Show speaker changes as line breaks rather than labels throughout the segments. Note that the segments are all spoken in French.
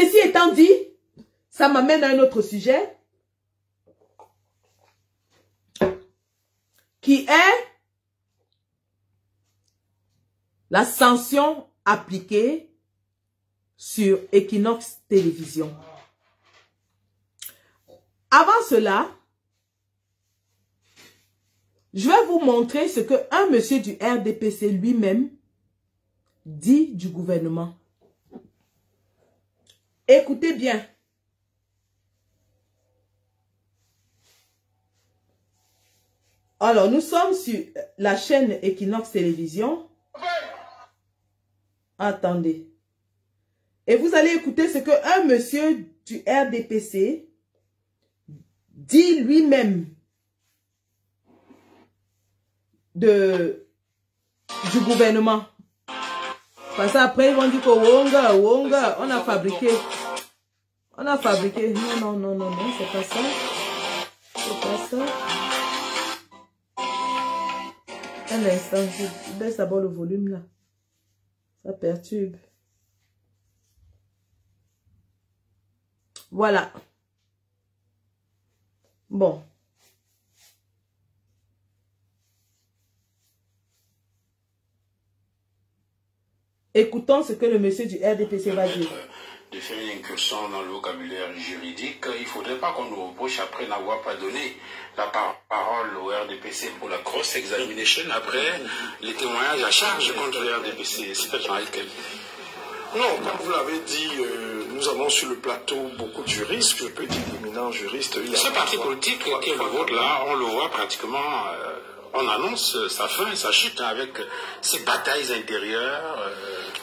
Ceci étant dit, ça m'amène à un autre sujet qui est la sanction appliquée sur Equinox Télévision. Avant cela, je vais vous montrer ce que un monsieur du RDPC lui-même dit du gouvernement. Écoutez bien. Alors, nous sommes sur la chaîne Equinox Télévision. Attendez. Et vous allez écouter ce que un monsieur du RDPC dit lui-même du gouvernement. Parce qu'après, ils vont dire que Wonga, on a fabriqué. On a fabriqué. Non, c'est pas ça. C'est pas ça. Un instant, je baisse d'abord le volume là. Ça perturbe. Voilà. Bon. Écoutons ce que le monsieur du RDPC va dire.
De faire une incursion dans le vocabulaire juridique, il ne faudrait pas qu'on nous reproche après n'avoir pas donné la parole au RDPC pour la cross-examination après les témoignages à charge contre le RDPC. C'est Jean-Michel.
Non, comme vous l'avez dit, nous avons sur le plateau beaucoup de juristes, je peux dire d'éminents juristes.
Ce parti politique qui est le vôtre là, on le voit pratiquement, on annonce sa fin et sa chute avec ses batailles intérieures.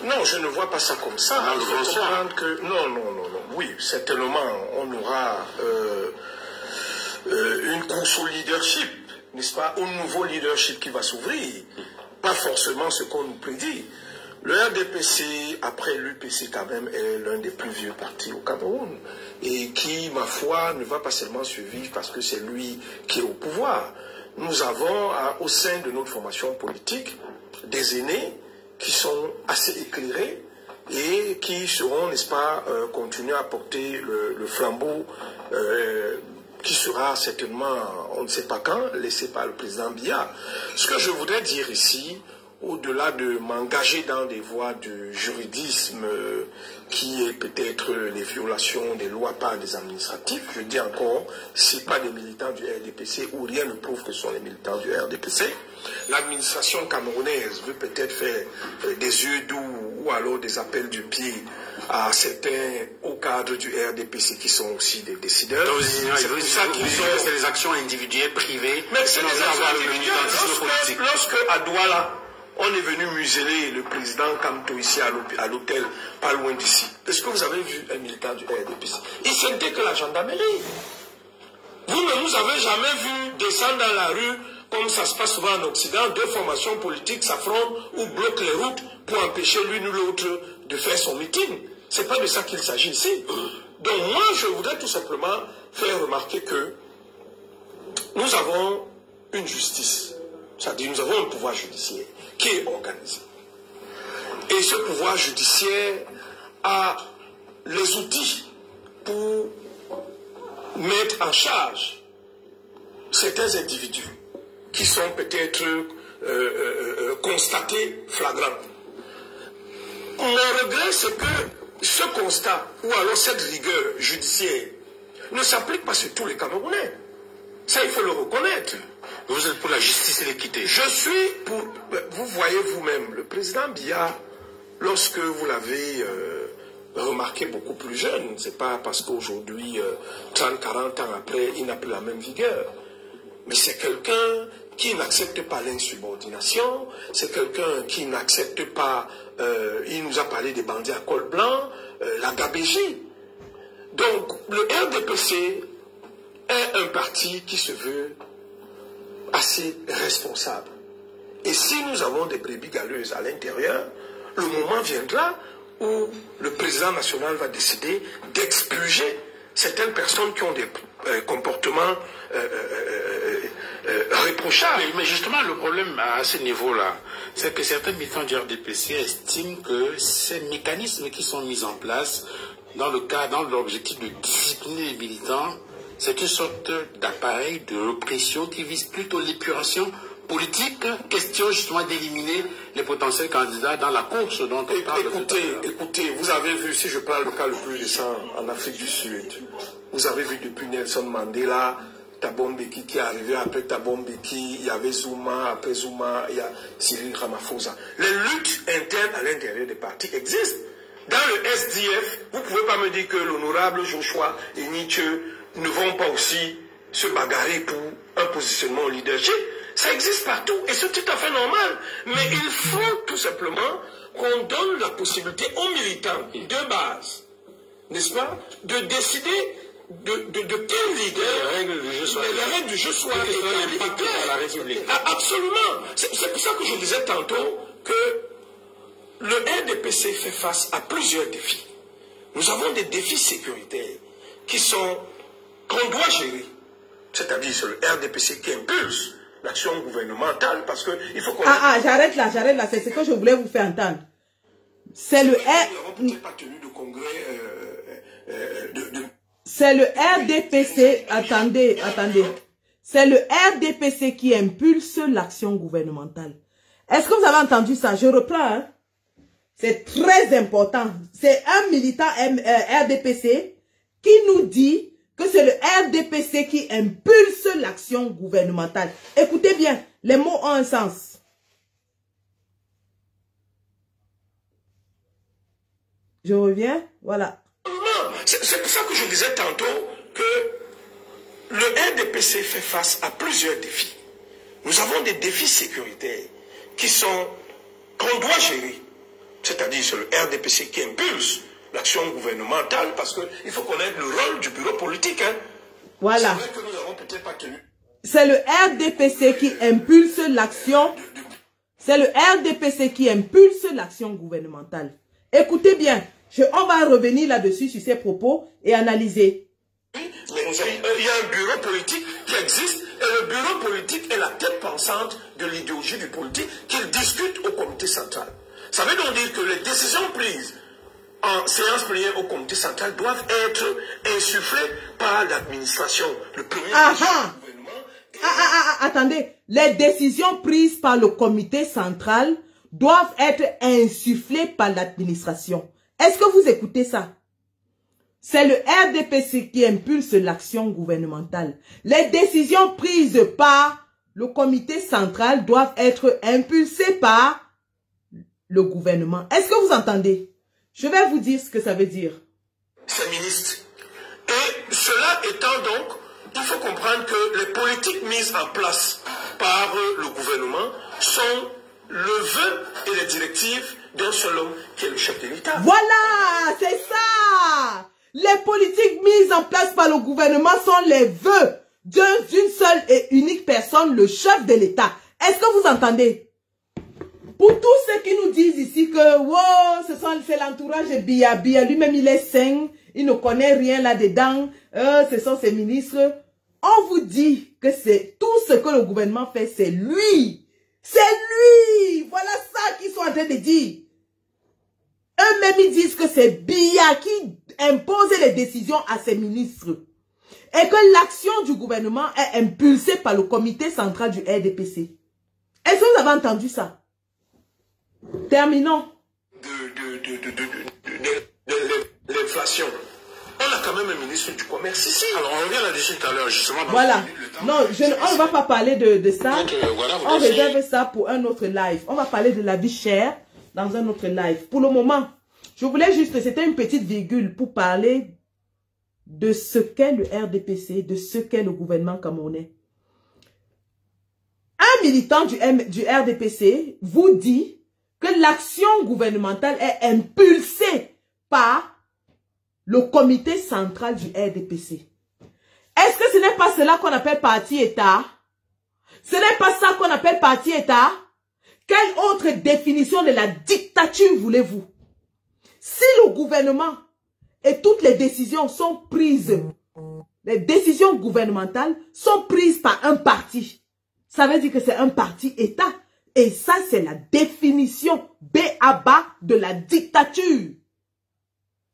Non, je ne vois pas ça comme ça. Il faut comprendre que... Non. Oui, certainement, on aura une course au leadership, n'est-ce pas, au nouveau leadership qui va s'ouvrir. Pas forcément ce qu'on nous prédit. Le RDPC, après l'UPC quand même, est l'un des plus vieux partis au Cameroun. Et qui, ma foi, ne va pas seulement survivre parce que c'est lui qui est au pouvoir. Nous avons, au sein de notre formation politique, des aînés qui sont assez éclairés et qui seront, n'est-ce pas, continuer à porter le flambeau qui sera certainement, on ne sait pas quand, laissé par le président Biya. Ce que je voudrais dire ici, au-delà de m'engager dans des voies de juridisme qui est peut-être les violations des lois par des administratifs, je dis encore, ce n'est pas des militants du RDPC ou rien ne prouve que ce sont les militants du RDPC. L'administration camerounaise veut peut-être faire des yeux doux ou alors des appels du pied à certains hauts cadres du RDPC qui sont aussi des décideurs.
C'est pour ça qu'ils sont des actions individuelles, privées.
Mais c'est des actions individuelles. Lorsque à Douala, on est venu museler le président Kamto ici à l'hôtel, pas loin d'ici. Est-ce que vous avez vu un militant du RDPC? Il sentait que la gendarmerie. Vous ne nous avez jamais vu descendre dans la rue, comme ça se passe souvent en Occident, deux formations politiques s'affrontent ou bloquent les routes pour empêcher l'une ou l'autre de faire son meeting. Ce n'est pas de ça qu'il s'agit ici. Donc moi, je voudrais tout simplement faire remarquer que nous avons une justice. C'est-à-dire nous avons un pouvoir judiciaire qui est organisé. Et ce pouvoir judiciaire a les outils pour mettre en charge certains individus qui sont peut-être constatés flagrants. Mon regret, c'est que ce constat, ou alors cette rigueur judiciaire, ne s'applique pas sur tous les Camerounais. Ça, il faut le reconnaître.
Vous êtes pour la justice et l'équité.
Je suis pour... Vous voyez vous-même, le président Biya, lorsque vous l'avez remarqué beaucoup plus jeune, c'est pas parce qu'aujourd'hui, 30-40 ans après, il n'a plus la même vigueur. Mais c'est quelqu'un qui n'accepte pas l'insubordination, c'est quelqu'un qui n'accepte pas... il nous a parlé des bandits à col blanc, la gabégie. Donc, le RDPC est un parti qui se veut assez responsable. Et si nous avons des brebis galeuses à l'intérieur, le moment viendra où le président national va décider d'expurger certaines personnes qui ont des comportements réprochables.
Mais justement, le problème à ce niveau-là, c'est que certains militants du RDPC estiment que ces mécanismes qui sont mis en place dans l'objectif de discipliner les militants, c'est une sorte d'appareil de répression qui vise plutôt l'épuration politique, question justement d'éliminer les potentiels candidats dans la course dont on parle.
Écoutez, vous avez vu, si je parle le cas le plus récent en Afrique du Sud, vous avez vu depuis Nelson Mandela, Thabo Mbeki qui est arrivé, après Thabo Mbeki, il y avait Zuma, après Zuma, il y a Cyril Ramaphosa. Les luttes internes à l'intérieur des partis existent. Dans le SDF, vous ne pouvez pas me dire que l'honorable Joshua et Nietzsche ne vont pas aussi se bagarrer pour un positionnement au leadership. Ça existe partout et c'est tout à fait normal. Mais il faut tout simplement qu'on donne la possibilité aux militants de base, n'est-ce pas, de décider de quel leader les règles du jeu soient claires. Absolument. C'est pour ça que je disais tantôt que le RDPC fait face à plusieurs défis. Nous avons des défis sécuritaires qu'on doit gérer. C'est-à-dire c'est le RDPC qui impulse l'action gouvernementale parce qu'il faut qu'on...
j'arrête là. C'est ce que je voulais vous faire entendre. C'est le
pas tenu de congrès
C'est le RDPC, attendez. C'est le RDPC qui impulse l'action gouvernementale. Est-ce que vous avez entendu ça? Je reprends. Hein? C'est très important. C'est un militant RDPC qui nous dit que c'est le RDPC qui impulse l'action gouvernementale. Écoutez bien, les mots ont un sens. Je reviens, voilà.
C'est pour ça que je disais tantôt que le RDPC fait face à plusieurs défis. Nous avons des défis sécuritaires qu'on doit gérer. C'est-à-dire c'est le RDPC qui impulse l'action gouvernementale parce qu'il faut connaître le rôle du bureau politique. Hein.
Voilà.
C'est vrai que nous n'avons peut-être pas tenu.
C'est le RDPC qui impulse l'action. C'est le RDPC qui impulse l'action gouvernementale. Écoutez bien, on va revenir là-dessus sur ces propos et analyser.
Il y a un bureau politique qui existe et le bureau politique est la tête pensante de l'idéologie du politique qu'il discute au comité central. Ça veut donc dire que les décisions prises en séance plénière au comité central doivent être insufflées par l'administration. Le premier ministre du gouvernement.
Attendez, les décisions prises par le comité central doivent être insufflées par l'administration. Est-ce que vous écoutez ça? C'est le RDPC qui impulse l'action gouvernementale. Les décisions prises par le comité central doivent être impulsées par le gouvernement. Est-ce que vous entendez? Je vais vous dire ce que ça veut dire.
C'est ministre. Et cela étant donc, il faut comprendre que les politiques mises en place par le gouvernement sont le vœu et les directives d'un seul homme qui est le chef de l'État.
Voilà, c'est ça. Les politiques mises en place par le gouvernement sont les vœux d'une seule et unique personne, le chef de l'État. Est-ce que vous entendez? Pour tous ceux qui nous disent ici que wow, c'est l'entourage de Biya, lui-même il est sain, il ne connaît rien là-dedans, ce sont ses ministres. On vous dit que c'est tout ce que le gouvernement fait, c'est lui. C'est lui. Voilà ça qu'ils sont en train de dire. Eux-mêmes ils disent que c'est Biya qui impose les décisions à ses ministres. Et que l'action du gouvernement est impulsée par le comité central du RDPC. Est-ce que vous avez entendu ça? Terminons.
De l'inflation. On a quand même un ministre du commerce ici.
Alors on revient là-dessus tout à l'heure, justement.
Voilà. Non, on ne va pas parler de ça.
Donc, voilà,
on réserve ça pour un autre live. On va parler de la vie chère dans un autre live. Pour le moment, je voulais juste, c'était une petite virgule pour parler de ce qu'est le RDPC, de ce qu'est le gouvernement camerounais. Un militant du RDPC vous dit que l'action gouvernementale est impulsée par le comité central du RDPC. Est-ce que ce n'est pas cela qu'on appelle parti-État? Ce n'est pas ça qu'on appelle parti-État? Quelle autre définition de la dictature voulez-vous? Si le gouvernement et toutes les décisions sont prises, les décisions gouvernementales sont prises par un parti, ça veut dire que c'est un parti-État. Et ça, c'est la définition B.A.B.A. de la dictature.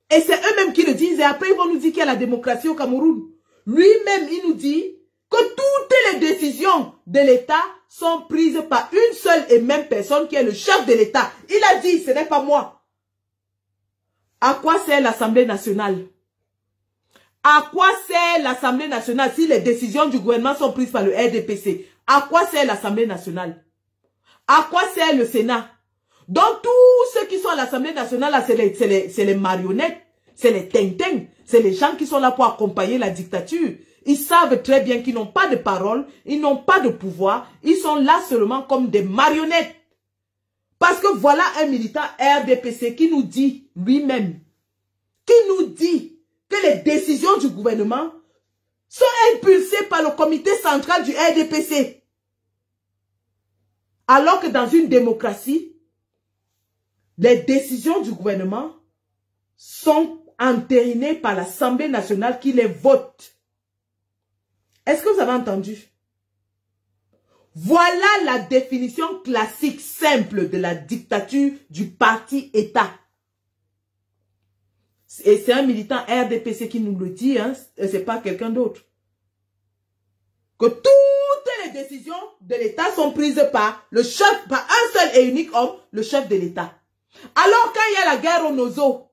Et c'est eux-mêmes qui le disent. Et après, ils vont nous dire qu'il y a la démocratie au Cameroun. Lui-même, il nous dit que toutes les décisions de l'État sont prises par une seule et même personne qui est le chef de l'État. Il a dit, ce n'est pas moi. À quoi sert l'Assemblée nationale? À quoi sert l'Assemblée nationale si les décisions du gouvernement sont prises par le RDPC? À quoi sert l'Assemblée nationale? À quoi sert le Sénat? Donc tous ceux qui sont à l'Assemblée nationale, c'est les marionnettes, c'est les tintins, c'est les gens qui sont là pour accompagner la dictature. Ils savent très bien qu'ils n'ont pas de parole, ils n'ont pas de pouvoir, ils sont là seulement comme des marionnettes. Parce que voilà un militant RDPC qui nous dit lui-même, qui nous dit que les décisions du gouvernement sont impulsées par le comité central du RDPC. Alors que dans une démocratie, les décisions du gouvernement sont entérinées par l'Assemblée nationale qui les vote. Est-ce que vous avez entendu? Voilà la définition classique, simple de la dictature du parti-État. Et c'est un militant RDPC qui nous le dit, hein, c'est pas quelqu'un d'autre. Que toutes les décisions de l'État sont prises par le chef, par un seul et unique homme, le chef de l'État. Alors quand il y a la guerre au Nozo,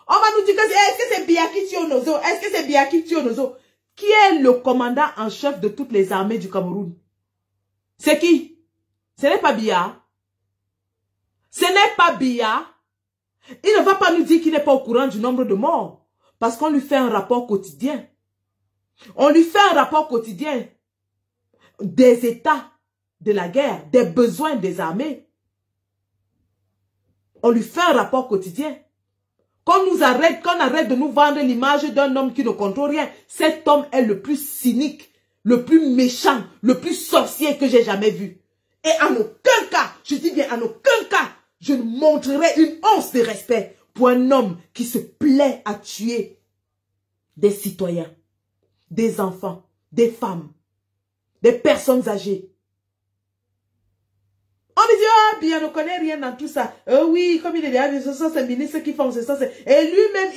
on va nous dire que est-ce que c'est Biya qui tue au Nozo? Est-ce que c'est Biya qui tue au Nozo? Qui est le commandant en chef de toutes les armées du Cameroun? C'est qui? Ce n'est pas Biya. Ce n'est pas Biya. Il ne va pas nous dire qu'il n'est pas au courant du nombre de morts. Parce qu'on lui fait un rapport quotidien. On lui fait un rapport quotidien des états de la guerre, des besoins des armées. On lui fait un rapport quotidien. Qu'on arrête de nous vendre l'image d'un homme qui ne contrôle rien. Cet homme est le plus cynique, le plus méchant, le plus sorcier que j'ai jamais vu. Et en aucun cas, je dis bien en aucun cas, je ne montrerai une once de respect pour un homme qui se plaît à tuer des citoyens, des enfants, des femmes, des personnes âgées. On me dit, ah, bien, on ne connaît rien dans tout ça. Oui, comme il est là, ce sont ces ministres qui font ça. Et lui-même,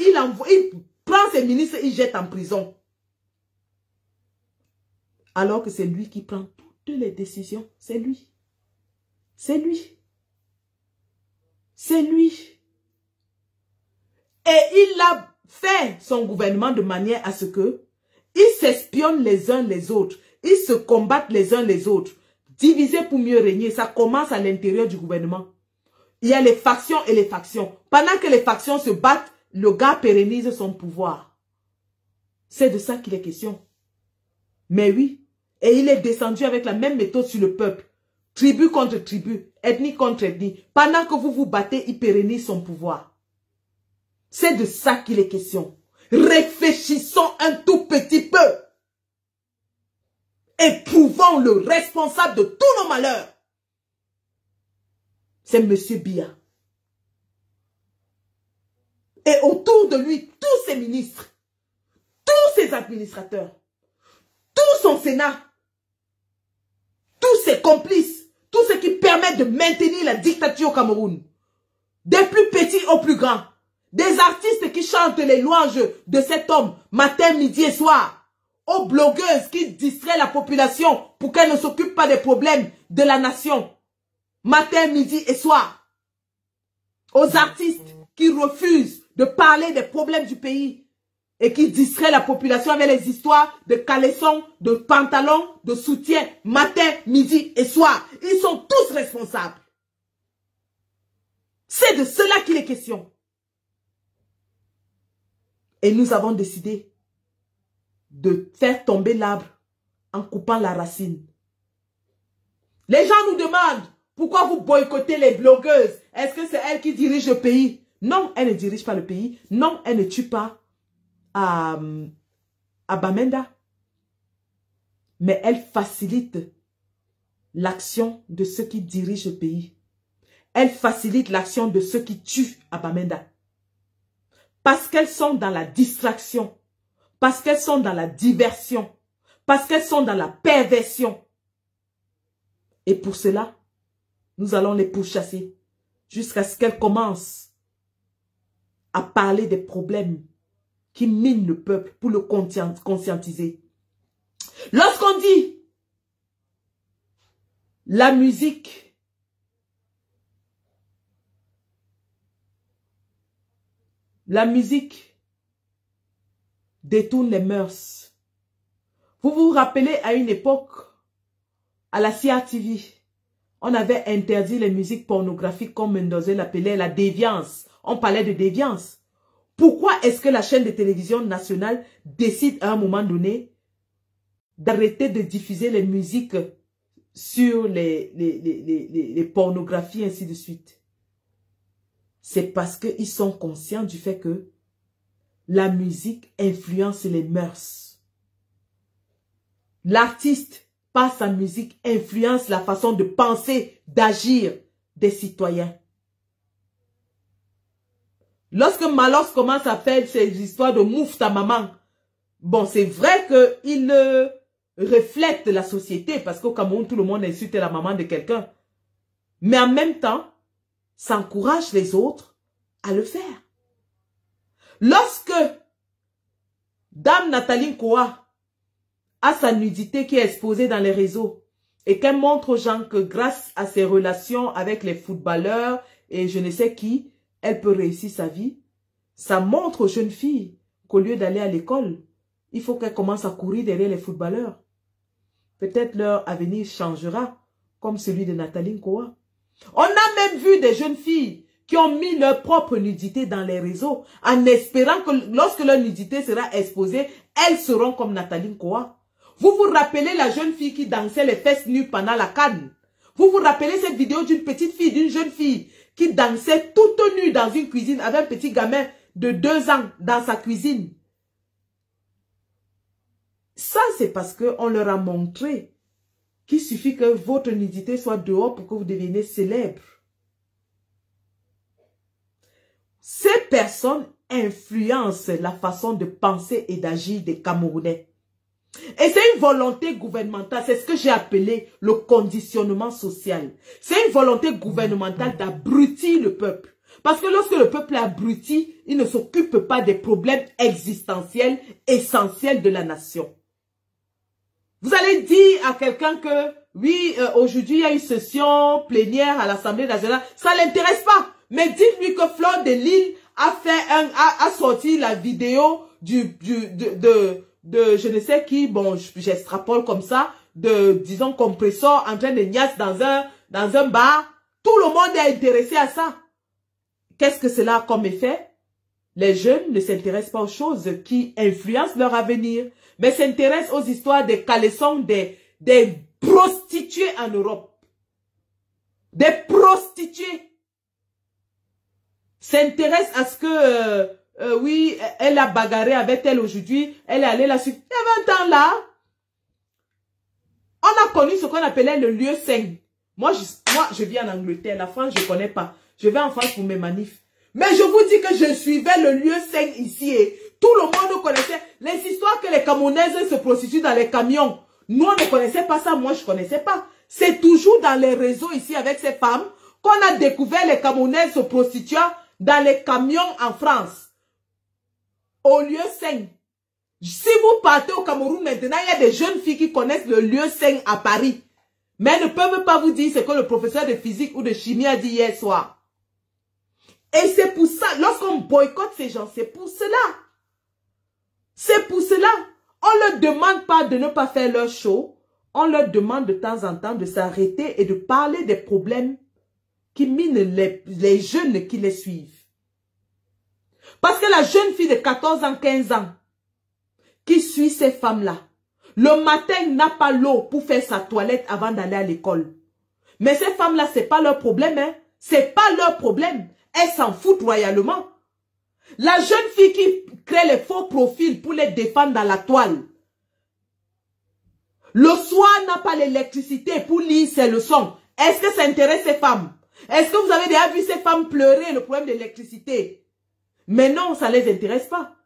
il prend ses ministres, il jette en prison. Alors que c'est lui qui prend toutes les décisions. C'est lui. C'est lui. C'est lui. Et il a fait son gouvernement de manière à ce que ils s'espionnent les uns les autres. Ils se combattent les uns les autres. Diviser pour mieux régner, ça commence à l'intérieur du gouvernement. Il y a les factions et les factions. Pendant que les factions se battent, le gars pérennise son pouvoir. C'est de ça qu'il est question. Mais oui, et il est descendu avec la même méthode sur le peuple. Tribu contre tribu, ethnie contre ethnie. Pendant que vous vous battez, il pérennise son pouvoir. C'est de ça qu'il est question. Réfléchissons un tout petit peu. Éprouvons le responsable de tous nos malheurs. C'est M. Biya. Et autour de lui, tous ses ministres, tous ses administrateurs, tout son Sénat, tous ses complices, tous ceux qui permettent de maintenir la dictature au Cameroun. Des plus petits aux plus grands. Des artistes qui chantent les louanges de cet homme matin, midi et soir. Aux blogueuses qui distraient la population pour qu'elle ne s'occupe pas des problèmes de la nation. Matin, midi et soir. Aux artistes qui refusent de parler des problèmes du pays et qui distraient la population avec les histoires de caleçons, de pantalons, de soutien, matin, midi et soir. Ils sont tous responsables. C'est de cela qu'il est question. Et nous avons décidé de faire tomber l'arbre en coupant la racine. Les gens nous demandent pourquoi vous boycottez les blogueuses. Est-ce que c'est elles qui dirigent le pays? Non, elles ne dirigent pas le pays. Non, elles ne tuent pas à Bamenda. Mais elles facilitent l'action de ceux qui dirigent le pays. Elles facilitent l'action de ceux qui tuent à Bamenda. Parce qu'elles sont dans la distraction. Parce qu'elles sont dans la diversion. Parce qu'elles sont dans la perversion. Et pour cela, nous allons les pourchasser jusqu'à ce qu'elles commencent à parler des problèmes qui minent le peuple pour le conscientiser. Lorsqu'on dit la musique détourne les mœurs. Vous vous rappelez à une époque, à la CRTV, on avait interdit les musiques pornographiques comme Mendoza l'appelait la déviance. On parlait de déviance. Pourquoi est-ce que la chaîne de télévision nationale décide à un moment donné d'arrêter de diffuser les musiques sur les pornographies, ainsi de suite? C'est parce qu'ils sont conscients du fait que la musique influence les mœurs. L'artiste, par sa musique, influence la façon de penser, d'agir des citoyens. Lorsque Malox commence à faire ces histoires de mouf ta maman, bon, c'est vrai qu'il reflète la société, parce qu'au Cameroun, tout le monde insulte la maman de quelqu'un. Mais en même temps, ça encourage les autres à le faire. Lorsque Dame Nathalie Nkoa a sa nudité qui est exposée dans les réseaux et qu'elle montre aux gens que grâce à ses relations avec les footballeurs et je ne sais qui, elle peut réussir sa vie, ça montre aux jeunes filles qu'au lieu d'aller à l'école, il faut qu'elles commencent à courir derrière les footballeurs. Peut-être leur avenir changera comme celui de Nathalie Nkoa. On a même vu des jeunes filles qui ont mis leur propre nudité dans les réseaux en espérant que lorsque leur nudité sera exposée, elles seront comme Nathalie Nkoa. Vous vous rappelez la jeune fille qui dansait les fesses nues pendant la CAN? Vous vous rappelez cette vidéo d'une petite fille, d'une jeune fille qui dansait toute nue dans une cuisine avec un petit gamin de 2 ans dans sa cuisine? Ça, c'est parce qu'on leur a montré qu'il suffit que votre nudité soit dehors pour que vous deveniez célèbre. Ces personnes influencent la façon de penser et d'agir des Camerounais. Et c'est une volonté gouvernementale, c'est ce que j'ai appelé le conditionnement social. C'est une volonté gouvernementale d'abrutir le peuple. Parce que lorsque le peuple est abruti, il ne s'occupe pas des problèmes existentiels, essentiels de la nation. Vous allez dire à quelqu'un que, oui, aujourd'hui il y a une session plénière à l'Assemblée nationale, ça ne l'intéresse pas. Mais dites-lui que Fleur de Lille a sorti la vidéo de je ne sais qui, bon, j'extrapole comme ça, disons, compresseur en train de niasse dans un bar. Tout le monde est intéressé à ça. Qu'est-ce que cela a comme effet? Les jeunes ne s'intéressent pas aux choses qui influencent leur avenir, mais s'intéressent aux histoires des caleçons, des prostituées en Europe. Des prostituées. S'intéressent à ce que, oui, elle a bagarré avec elle aujourd'hui, elle est allée là-dessus. Il y avait un temps là, on a connu ce qu'on appelait le lieu sain. Moi, je vis en Angleterre, la France, je ne connais pas. Je vais en France pour mes manifs. Mais je vous dis que je suivais le lieu sain ici et tout le monde connaissait les histoires que les Camerounaises se prostituent dans les camions. Nous, on ne connaissait pas ça, moi je ne connaissais pas. C'est toujours dans les réseaux ici avec ces femmes qu'on a découvert les Camerounaises se prostituant dans les camions en France. Au lieu sain. Si vous partez au Cameroun maintenant, il y a des jeunes filles qui connaissent le lieu sain à Paris. Mais elles ne peuvent pas vous dire ce que le professeur de physique ou de chimie a dit hier soir. Et c'est pour ça, lorsqu'on boycotte ces gens, c'est pour cela. C'est pour cela. On ne leur demande pas de ne pas faire leur show. On leur demande de temps en temps de s'arrêter et de parler des problèmes qui minent les jeunes qui les suivent. Parce que la jeune fille de 14 ans, 15 ans, qui suit ces femmes-là, le matin n'a pas l'eau pour faire sa toilette avant d'aller à l'école. Mais ces femmes-là, ce n'est pas leur problème. Hein? Ce n'est pas leur problème. Elles s'en foutent royalement. La jeune fille qui crée les faux profils pour les défendre dans la toile. Le soir n'a pas l'électricité pour lire ses leçons. Est-ce que ça intéresse ces femmes? Est-ce que vous avez déjà vu ces femmes pleurer le problème de l'électricité? Mais non, ça ne les intéresse pas.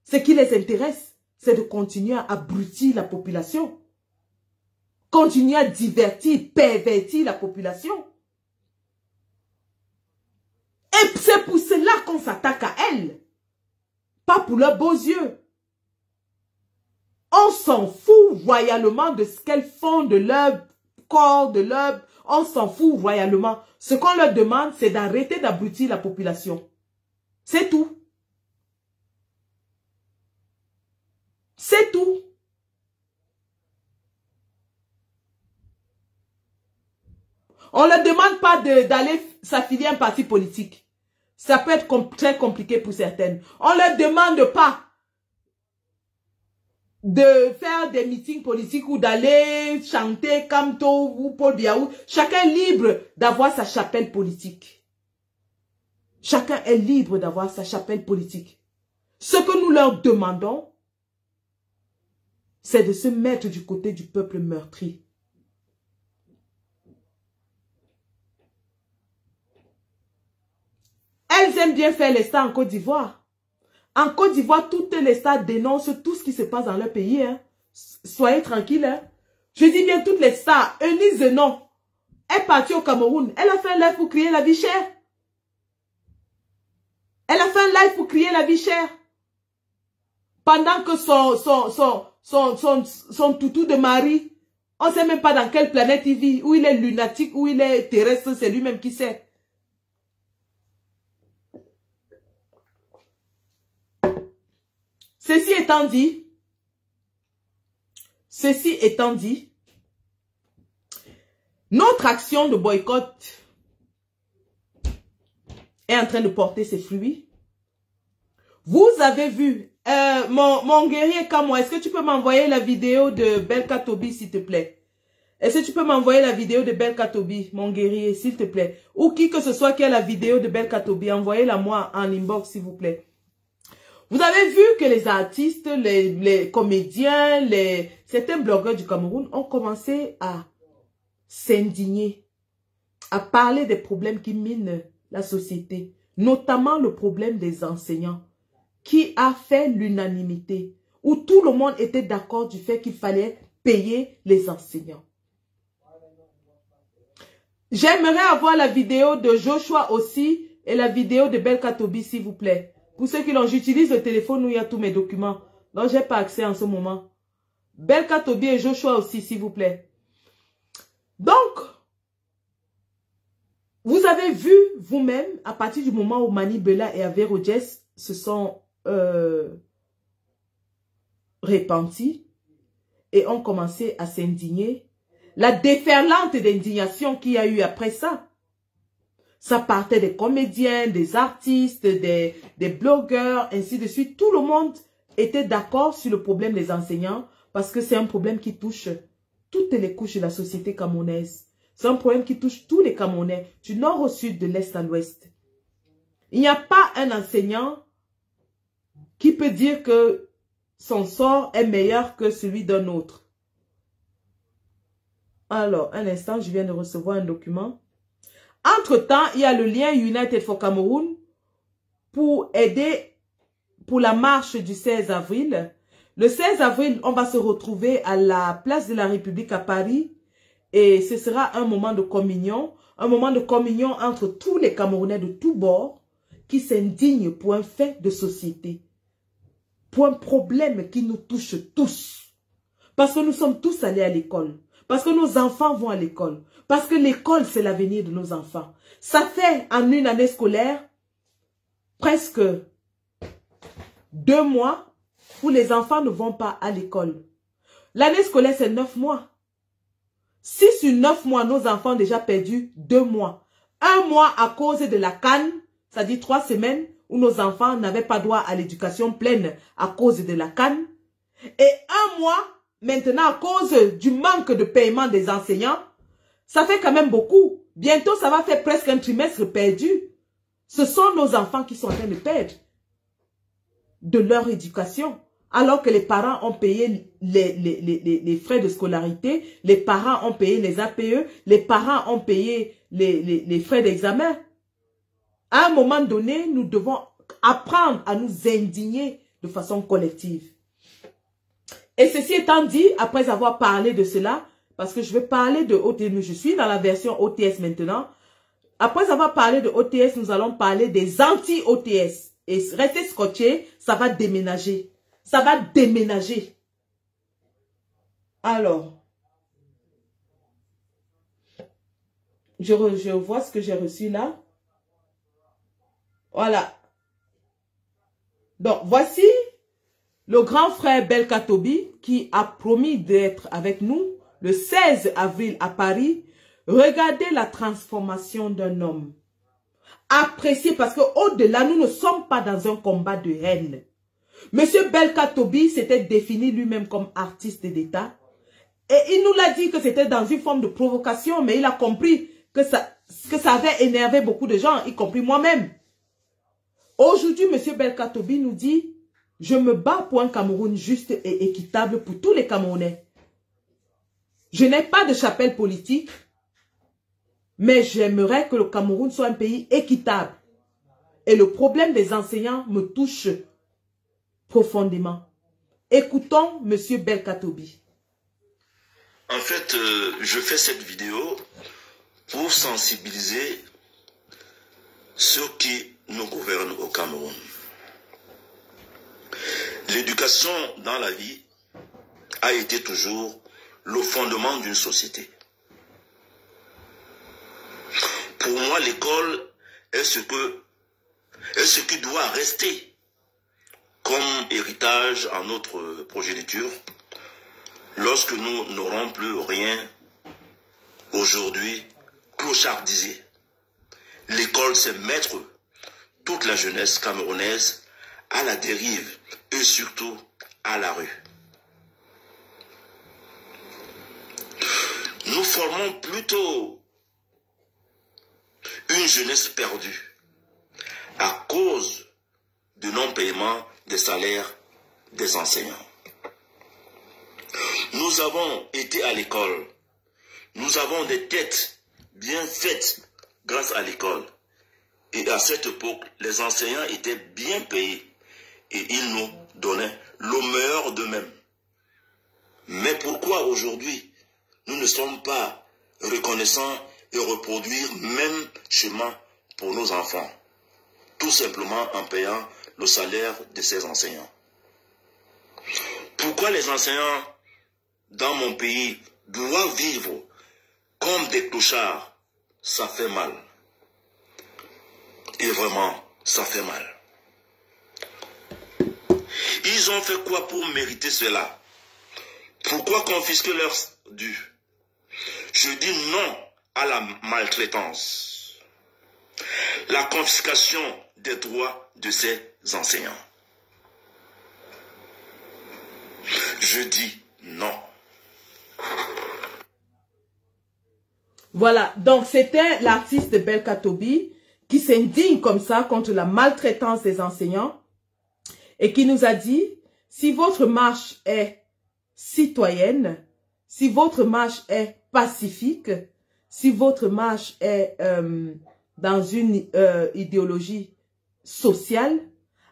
Ce qui les intéresse, c'est de continuer à abrutir la population. Continuer à divertir, pervertir la population. Et c'est pour cela qu'on s'attaque à elles. pas pour leurs beaux yeux. On s'en fout royalement de ce qu'elles font de leur corps, de leur... On s'en fout royalement. Ce qu'on leur demande, c'est d'arrêter d'abrutir la population. C'est tout. C'est tout. On ne leur demande pas d'aller s'affilier à un parti politique. Ça peut être très compliqué pour certaines. On ne leur demande pas de faire des meetings politiques ou d'aller chanter Kamto ou Paul Biaou. Chacun est libre d'avoir sa chapelle politique. Chacun est libre d'avoir sa chapelle politique. Ce que nous leur demandons, c'est de se mettre du côté du peuple meurtri. Elles aiment bien faire les stars en Côte d'Ivoire. En Côte d'Ivoire, toutes les stars dénoncent tout ce qui se passe dans leur pays. Hein. Soyez tranquilles. Hein. Je dis bien toutes les stars. Eunice Zenon est partie au Cameroun. Elle a fait un live pour crier la vie chère. Elle a fait un live pour crier la vie chère. Pendant que son toutou de mari, on ne sait même pas dans quelle planète il vit. Où il est lunatique, où il est terrestre, c'est lui-même qui sait. Ceci étant dit, notre action de boycott est en train de porter ses fruits. Vous avez vu, mon guerrier Kamo, est-ce que tu peux m'envoyer la vidéo de Belka Tobi, s'il te plaît? Est-ce que tu peux m'envoyer la vidéo de Belka Tobi, mon guerrier, s'il te plaît? Ou qui que ce soit qui a la vidéo de Belka Tobi, envoyez-la moi en inbox, s'il vous plaît. Vous avez vu que les artistes, les comédiens, certains blogueurs du Cameroun ont commencé à s'indigner, à parler des problèmes qui minent la société, notamment le problème des enseignants, qui a fait l'unanimité, où tout le monde était d'accord du fait qu'il fallait payer les enseignants. J'aimerais avoir la vidéo de Joshua aussi et la vidéo de Belka Tobi, s'il vous plaît. Pour ceux qui l'ont, j'utilise le téléphone où il y a tous mes documents. Donc, je n'ai pas accès en ce moment. Belka Tobi et Joshua aussi, s'il vous plaît. Donc, vous avez vu vous-même, à partir du moment où Mani Bella et Avero Jess se sont repentis et ont commencé à s'indigner, la déferlante d'indignation qu'il y a eu après ça. Ça partait des comédiens, des artistes, des blogueurs, ainsi de suite. Tout le monde était d'accord sur le problème des enseignants parce que c'est un problème qui touche toutes les couches de la société camerounaise. C'est un problème qui touche tous les Camerounais, du nord au sud, de l'est à l'ouest. Il n'y a pas un enseignant qui peut dire que son sort est meilleur que celui d'un autre. Alors, un instant, je viens de recevoir un document. Entre-temps, il y a le lien United for Cameroun pour aider pour la marche du 16 avril. Le 16 avril, on va se retrouver à la place de la République à Paris et ce sera un moment de communion entre tous les Camerounais de tous bords qui s'indignent pour un fait de société, pour un problème qui nous touche tous. Parce que nous sommes tous allés à l'école, parce que nos enfants vont à l'école. Parce que l'école, c'est l'avenir de nos enfants. Ça fait en une année scolaire presque 2 mois où les enfants ne vont pas à l'école. L'année scolaire, c'est 9 mois. Si sur 9 mois, nos enfants ont déjà perdu 2 mois. 1 mois à cause de la CAN, c'est-à-dire 3 semaines où nos enfants n'avaient pas droit à l'éducation pleine à cause de la CAN. Et 1 mois maintenant à cause du manque de paiement des enseignants. Ça fait quand même beaucoup. Bientôt, ça va faire presque un trimestre perdu. Ce sont nos enfants qui sont en train de perdre de leur éducation. Alors que les parents ont payé les frais de scolarité, les parents ont payé les APE, les parents ont payé les frais d'examen. À un moment donné, nous devons apprendre à nous indigner de façon collective. Et ceci étant dit, après avoir parlé de cela, parce que je vais parler de OTS, je suis dans la version OTS maintenant. Après avoir parlé de OTS, nous allons parler des anti-OTS. et restez scotché, ça va déménager. Ça va déménager. Alors, je vois ce que j'ai reçu là. Voilà. Donc, voici le grand frère Belka Tobi qui a promis d'être avec nous le 16 avril à Paris. Regardez la transformation d'un homme. Appréciez parce qu'au-delà, nous ne sommes pas dans un combat de haine. Monsieur Belka Tobi s'était défini lui-même comme artiste d'État. Et il nous l'a dit que c'était dans une forme de provocation, mais il a compris que ça avait énervé beaucoup de gens, y compris moi-même. Aujourd'hui, monsieur Belka Tobi nous dit, je me bats pour un Cameroun juste et équitable pour tous les Camerounais. Je n'ai pas de chapelle politique, mais j'aimerais que le Cameroun soit un pays équitable. Et le problème des enseignants me touche profondément. Écoutons monsieur Belka Tobi.
En fait, je fais cette vidéo pour sensibiliser ceux qui nous gouvernent au Cameroun. L'éducation dans la vie a été toujours le fondement d'une société. Pour moi, l'école est ce qui doit rester comme héritage à notre progéniture lorsque nous n'aurons plus rien aujourd'hui clochardisé. L'école, c'est mettre toute la jeunesse camerounaise à la dérive et surtout à la rue. Nous formons plutôt une jeunesse perdue à cause du non-paiement des salaires des enseignants. Nous avons été à l'école. Nous avons des têtes bien faites grâce à l'école. Et à cette époque, les enseignants étaient bien payés et ils nous donnaient le meilleur d'eux-mêmes. Mais pourquoi aujourd'hui, nous ne sommes pas reconnaissants et reproduire même chemin pour nos enfants? Tout simplement en payant le salaire de ces enseignants. Pourquoi les enseignants dans mon pays doivent vivre comme des clochards? Ça fait mal. Et vraiment, ça fait mal. Ils ont fait quoi pour mériter cela? Pourquoi confisquer leurs dus? Je dis non à la maltraitance. La confiscation des droits de ces enseignants. Je dis non.
Voilà, donc c'était l'artiste Belka Tobi qui s'indigne comme ça contre la maltraitance des enseignants et qui nous a dit, si votre marche est citoyenne, si votre marche est pacifique, si votre marche est dans une idéologie sociale,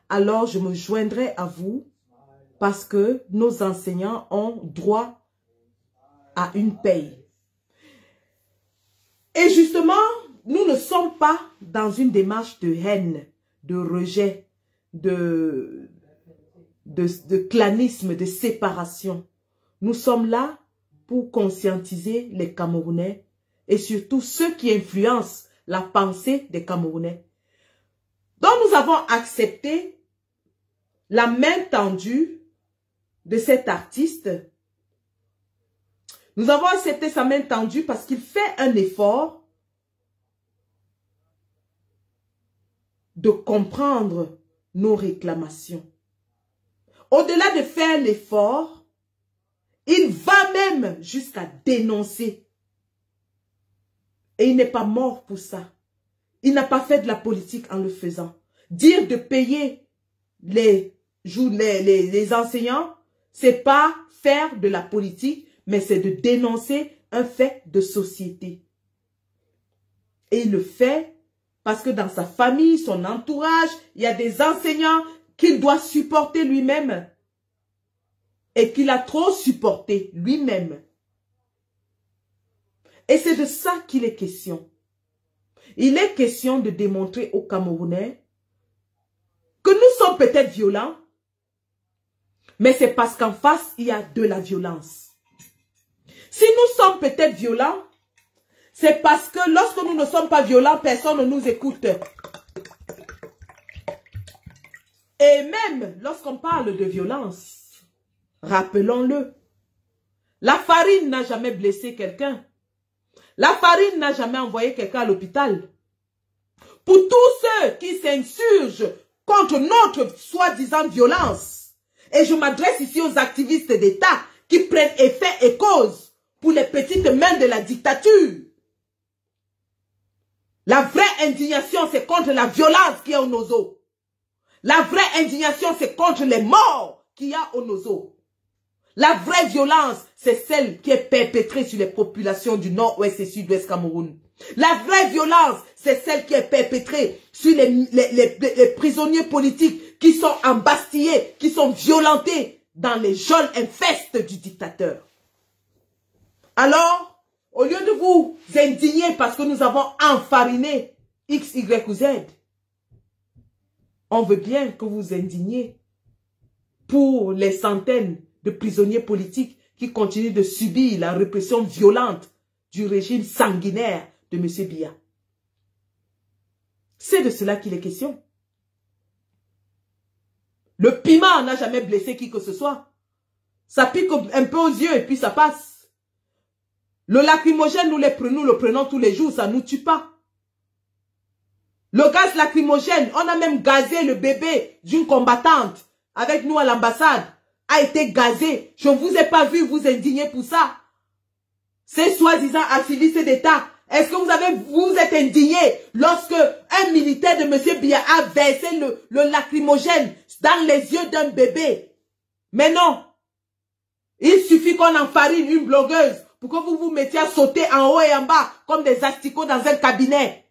alors je me joindrai à vous parce que nos enseignants ont droit à une paye. Et justement, nous ne sommes pas dans une démarche de haine, de rejet, de clanisme, de séparation. Nous sommes là pour conscientiser les Camerounais et surtout ceux qui influencent la pensée des Camerounais. Donc nous avons accepté la main tendue de cet artiste. Nous avons accepté sa main tendue parce qu'il fait un effort de comprendre nos réclamations. Au-delà de faire l'effort, il va même jusqu'à dénoncer. Et il n'est pas mort pour ça. Il n'a pas fait de la politique en le faisant. Dire de payer les enseignants, c'est pas faire de la politique, mais c'est de dénoncer un fait de société. Et il le fait parce que dans sa famille, son entourage, il y a des enseignants qu'il doit supporter lui-même et qu'il a trop supporté lui-même. Et c'est de ça qu'il est question. Il est question de démontrer aux Camerounais que nous sommes peut-être violents, mais c'est parce qu'en face, il y a de la violence. Si nous sommes peut-être violents, c'est parce que lorsque nous ne sommes pas violents, personne ne nous écoute. Et même lorsqu'on parle de violence, rappelons-le, la farine n'a jamais blessé quelqu'un. La farine n'a jamais envoyé quelqu'un à l'hôpital. Pour tous ceux qui s'insurgent contre notre soi-disant violence, et je m'adresse ici aux activistes d'État qui prennent effet et cause pour les petites mains de la dictature. La vraie indignation, c'est contre la violence qui est au Nozo. La vraie indignation, c'est contre les morts qu'il y a au Nozo. La vraie violence, c'est celle qui est perpétrée sur les populations du nord-ouest et sud-ouest Cameroun. La vraie violence, c'est celle qui est perpétrée sur les prisonniers politiques qui sont embastillés, qui sont violentés dans les geôles infestes du dictateur. Alors, au lieu de vous indigner parce que nous avons enfariné X, Y ou Z, on veut bien que vous indigniez pour les centaines de prisonniers politiques qui continuent de subir la répression violente du régime sanguinaire de M. Biya. C'est de cela qu'il est question. Le piment n'a jamais blessé qui que ce soit. Ça pique un peu aux yeux et puis ça passe. Le lacrymogène, nous le prenons tous les jours, ça ne nous tue pas. Le gaz lacrymogène, on a même gazé le bébé d'une combattante avec nous à l'ambassade, a été gazé. Je ne vous ai pas vu vous indigner pour ça. C'est soi-disant activistes d'État. Est-ce que vous êtes indigné lorsque un militaire de M. Biya a versé le lacrymogène dans les yeux d'un bébé? Mais non. Il suffit qu'on enfarine une blogueuse pour que vous vous mettiez à sauter en haut et en bas comme des asticots dans un cabinet.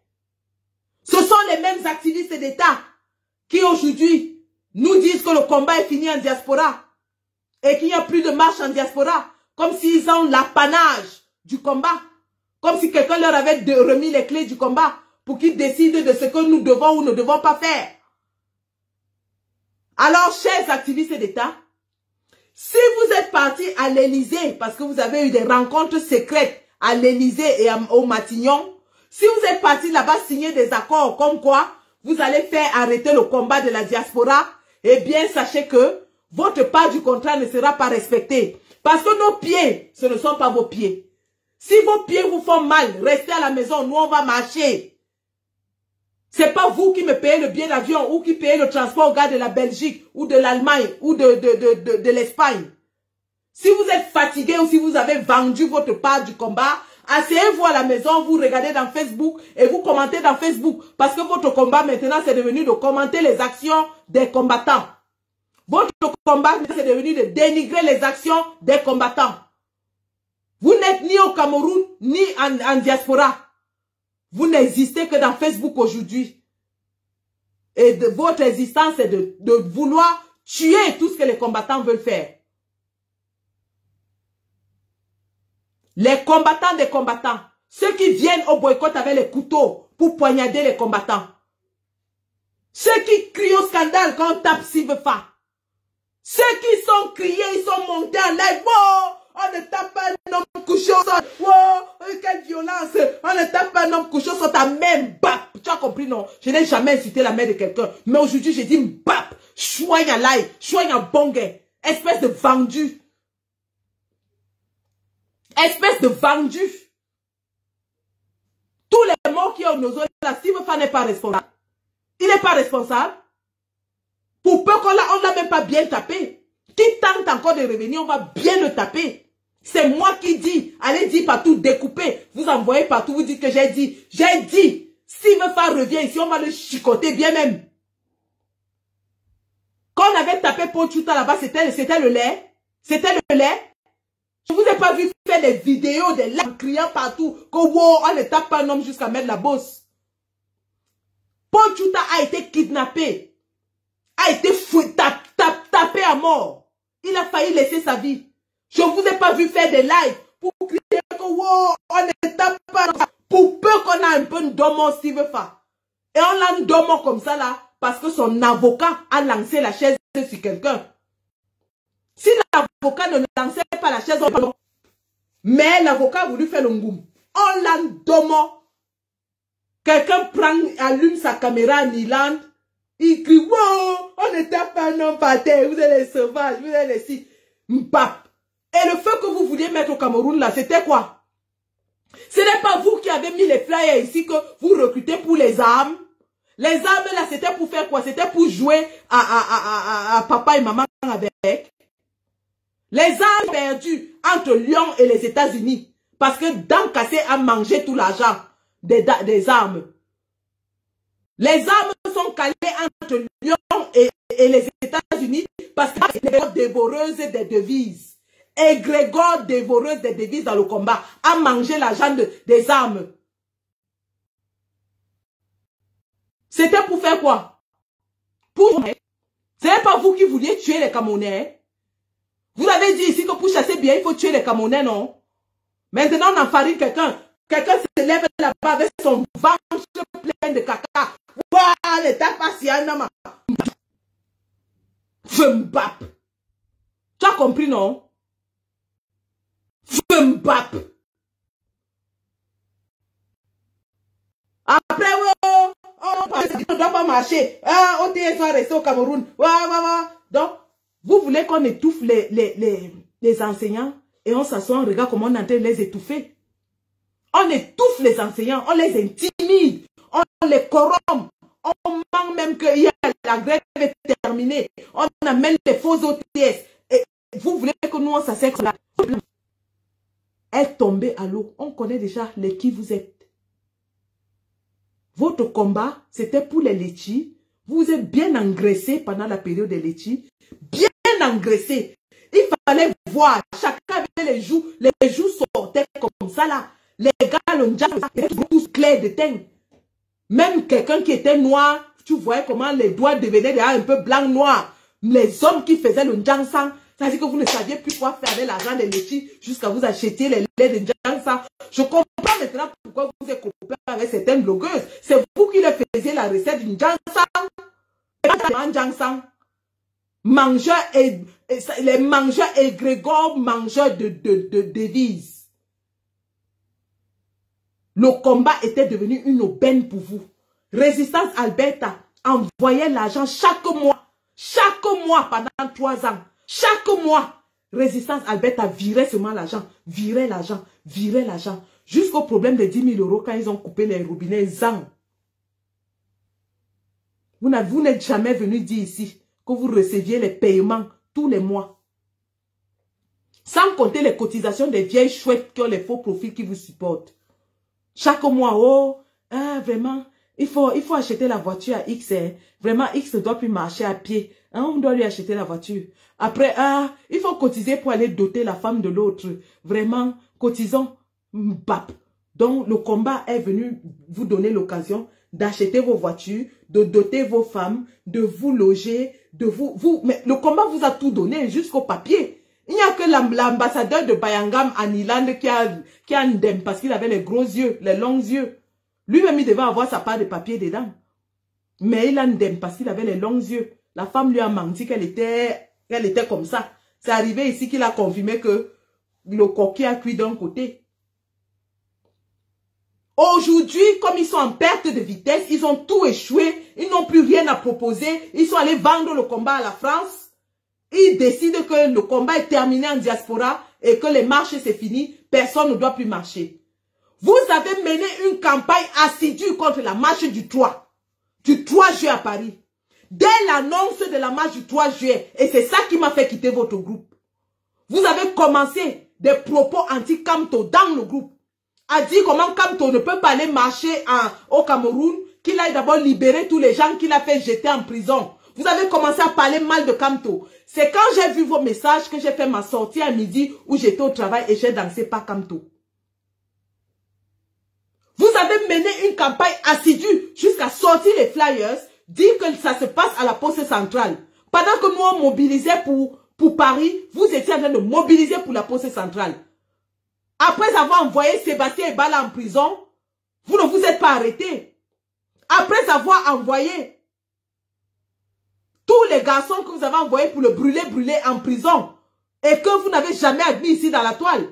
Ce sont les mêmes activistes d'État qui aujourd'hui nous disent que le combat est fini en diaspora et qu'il n'y a plus de marche en diaspora, comme s'ils ont l'apanage du combat, comme si quelqu'un leur avait remis les clés du combat pour qu'ils décident de ce que nous devons ou ne devons pas faire. Alors, chers activistes d'État, si vous êtes partis à l'Élysée, parce que vous avez eu des rencontres secrètes à l'Élysée et au Matignon, si vous êtes partis là-bas signer des accords comme quoi vous allez faire arrêter le combat de la diaspora, eh bien, sachez que votre part du contrat ne sera pas respectée. Parce que nos pieds, ce ne sont pas vos pieds. Si vos pieds vous font mal, restez à la maison, nous on va marcher. C'est pas vous qui me payez le billet d'avion ou qui payez le transport au gars de la Belgique ou de l'Allemagne ou de l'Espagne. Si vous êtes fatigué ou si vous avez vendu votre part du combat, asseyez-vous à la maison, vous regardez dans Facebook et vous commentez dans Facebook. Parce que votre combat maintenant c'est devenu de commenter les actions des combattants. Votre combat c'est devenu de dénigrer les actions des combattants. Vous n'êtes ni au Cameroun ni en diaspora. Vous n'existez que dans Facebook aujourd'hui. Et votre existence est de vouloir tuer tout ce que les combattants veulent faire. Les combattants des combattants. Ceux qui viennent au boycott avec les couteaux pour poignarder les combattants. Ceux qui crient au scandale quand on tape Sivefa. Ceux qui sont criés, ils sont montés en live. Oh, on ne tape pas un homme couché au sol. Oh, quelle violence. On ne tape pas un homme couché au sol. Ta même bap. Tu as compris, non? Je n'ai jamais insulté la mère de quelqu'un. Mais aujourd'hui, j'ai dit bap. Choigne à live. Choigne à bongue. Espèce de vendu. Espèce de vendu. Tous les morts qui ont nos autres, là, Sivefa n'est pas responsable. Il n'est pas responsable. Pour peu qu'on l'a même pas bien tapé. Qui tente encore de revenir, on va bien le taper. C'est moi qui dis. Allez dire partout, découper. Vous envoyez partout, vous dites que j'ai dit. J'ai dit. Sivefa revient ici, on va le chicoter bien même. Quand on avait tapé Paul Tchouta là-bas, c'était le lait. C'était le lait. Je vous ai pas vu faire des vidéos, des lives criant partout. Que wow, on ne tape pas un homme jusqu'à mettre la bosse. Paul Tchouta a été kidnappé. A été tapé à mort. Il a failli laisser sa vie. Je ne vous ai pas vu faire des lives pour crier que wow, on ne tape pas. Pour peu qu'on a un peu de domo Sivefa. Et on l'a un domo comme ça là. parce que son avocat a lancé la chaise sur quelqu'un. Si l'avocat ne lançait pas la chaise, mais l'avocat a voulu faire le ngoum. On l'a domo. Quelqu'un prend, allume sa caméra en Irlande, il crie, wow, on n'était pas non paté, vous êtes les sauvages, vous êtes les si. Mbap. Et le feu que vous vouliez mettre au Cameroun là, c'était quoi? Ce n'est pas vous qui avez mis les flyers ici que vous recrutez pour les armes. Les armes là, c'était pour faire quoi? C'était pour jouer à papa et maman avec. Les armes perdues entre Lyon et les États-Unis. Parce que Dan Kassé a mangé tout l'argent des armes. Les armes sont calées entre Lyon et les États-Unis parce que c'est dévoreuse des devises. Et Grégor, dévoreuse des devises dans le combat, a mangé l'argent des armes. C'était pour faire quoi? Pour... Ce n'est pas vous qui vouliez tuer les Camerounais. Vous avez dit ici que pour chasser bien, il faut tuer les Camerounais, non? Maintenant, on enfarine quelqu'un. Quelqu'un se lève là-bas avec son ventre plein de caca. Waouh, l'état patient, non? Mbap. Tu as compris, non? Mbap. Après, on ne doit pas marcher. Ah, OTS va rester au Cameroun. Donc, vous voulez qu'on étouffe les enseignants et on s'assoit, on regarde comment on est en train de les étouffer. On étouffe les enseignants, on les intimide, on les corrompt. On manque même que la grève est terminée. On amène les faux OTS. Et vous voulez que nous, on s'assèque là. Est tombée à l'eau. On connaît déjà les qui vous êtes. Votre combat, c'était pour les litchis. Vous êtes bien engraissés pendant la période des litchis. Bien engraissés. Il fallait voir. Chacun avait les joues sortaient comme ça là. Les gars, le ndja, tous clairs de teint. Même quelqu'un qui était noir, tu voyais comment les doigts devenaient déjà un peu blanc noir. Les hommes qui faisaient le ndjansang, ça veut dire que vous ne saviez plus quoi faire avec l'argent des litchis jusqu'à vous acheter les laits de ndjansang. Je comprends maintenant pourquoi vous êtes copains avec certaines blogueuses. C'est vous qui leur faisiez la recette du ndjansang. Mangeurs et les mangeurs égrégores, mangeurs de devises. Le combat était devenu une aubaine pour vous. Résistance Alberta envoyait l'argent chaque mois pendant 3 ans. Chaque mois, Résistance Alberta virait seulement l'argent, virait l'argent. Jusqu'au problème de 10 000 € quand ils ont coupé les robinets ZAN. Vous n'êtes jamais venu dire ici que vous receviez les paiements tous les mois. Sans compter les cotisations des vieilles chouettes qui ont les faux profils qui vous supportent. Chaque mois, vraiment, il faut acheter la voiture à X. Vraiment, X ne doit plus marcher à pied. On doit lui acheter la voiture. Après, il faut cotiser pour aller doter la femme de l'autre. Vraiment, cotisons. Bap. Donc, le combat est venu vous donner l'occasion d'acheter vos voitures, de doter vos femmes, de vous loger, mais le combat vous a tout donné jusqu'au papier. Il n'y a que l'ambassadeur de Bayangam en Irlande qui a ndem parce qu'il avait les gros yeux, les longs yeux. Lui-même, il devait avoir sa part de papier dedans. Mais il a ndem parce qu'il avait les longs yeux. La femme lui a menti qu'elle était comme ça. C'est arrivé ici qu'il a confirmé que le coquille a cuit d'un côté. Aujourd'hui, comme ils sont en perte de vitesse, ils ont tout échoué. Ils n'ont plus rien à proposer. Ils sont allés vendre le combat à la France. Ils décident que le combat est terminé en diaspora et que les marches c'est fini, personne ne doit plus marcher. Vous avez mené une campagne assidue contre la marche du 3 juillet à Paris. Dès l'annonce de la marche du 3 juillet, et c'est ça qui m'a fait quitter votre groupe, vous avez commencé des propos anti-Kamto dans le groupe, a dit comment Kamto ne peut pas aller marcher au Cameroun, qu'il aille d'abord libérer tous les gens qu'il a fait jeter en prison. Vous avez commencé à parler mal de Kamto. C'est quand j'ai vu vos messages que j'ai fait ma sortie à midi où j'étais au travail et j'ai dansé par Kamto. Vous avez mené une campagne assidue jusqu'à sortir les flyers, dire que ça se passe à la poste centrale. Pendant que nous on mobilisait pour Paris, vous étiez en train de mobiliser pour la poste centrale. Après avoir envoyé Sébastien Ebala en prison, vous ne vous êtes pas arrêté. Après avoir envoyé tous les garçons que vous avez envoyés pour le brûler en prison et que vous n'avez jamais admis ici dans la toile.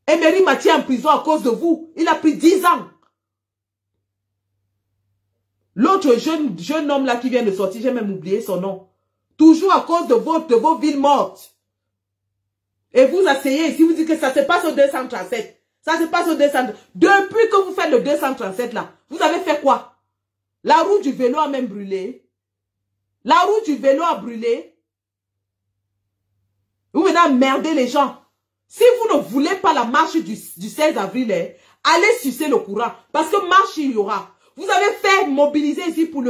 Emery Mathieu en prison à cause de vous. Il a pris 10 ans. L'autre jeune homme là qui vient de sortir, j'ai même oublié son nom. Toujours à cause de vos villes mortes. Et vous asseyez ici, vous dites que ça se passe au 237. Ça se passe au 237. Depuis que vous faites le 237 là, vous avez fait quoi? La roue du vélo a même brûlé. La roue du vélo a brûlé. Vous venez emmerder les gens. Si vous ne voulez pas la marche du 16 avril, allez sucer le courant. Parce que marche il y aura. Vous avez fait mobiliser ici pour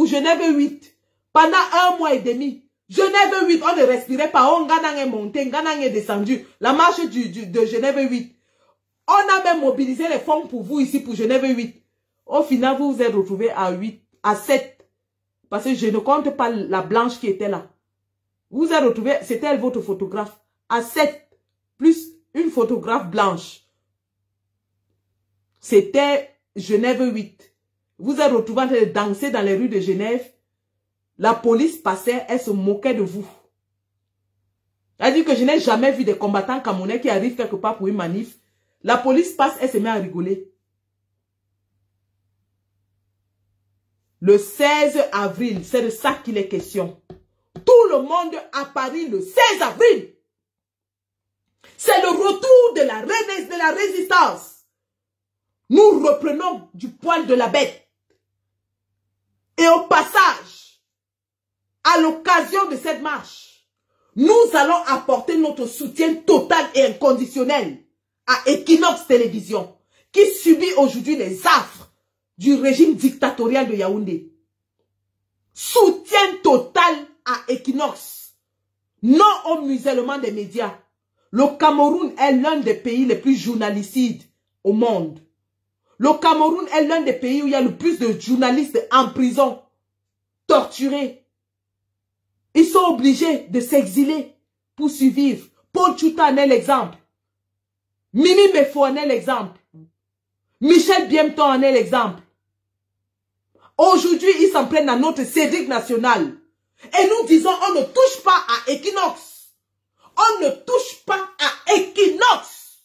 Genève 8. Pendant 1 mois et demi. Genève 8, on ne respirait pas. On est monté, on est descendu. La marche de Genève 8. On a même mobilisé les fonds pour vous ici pour Genève 8. Au final, vous vous êtes retrouvés à 8, à 7. Parce que je ne compte pas la blanche qui était là. Vous vous êtes retrouvés, c'était elle votre photographe. À 7, plus une photographe blanche. C'était Genève 8. Vous êtes retrouvés en train de danser dans les rues de Genève. La police passait, elle se moquait de vous. Elle dit que je n'ai jamais vu des combattants camerounais qui arrivent quelque part pour une manif. La police passe, elle se met à rigoler. Le 16 avril, c'est de ça qu'il est question. Tout le monde à Paris le 16 avril. C'est le retour de la résistance. Nous reprenons du poil de la bête. Et au passage, à l'occasion de cette marche, nous allons apporter notre soutien total et inconditionnel à Equinox Télévision, qui subit aujourd'hui les affres du régime dictatorial de Yaoundé. Soutien total à Equinox. Non au musellement des médias. Le Cameroun est l'un des pays les plus journalicides au monde. Le Cameroun est l'un des pays où il y a le plus de journalistes en prison, torturés. Ils sont obligés de s'exiler pour survivre. Paul Chouta en est l'exemple. Mimi Mefo en est l'exemple. Michel Biemton en est l'exemple. Aujourd'hui, ils s'en prennent à notre Cédric national. Et nous disons, on ne touche pas à Equinox. On ne touche pas à Equinox.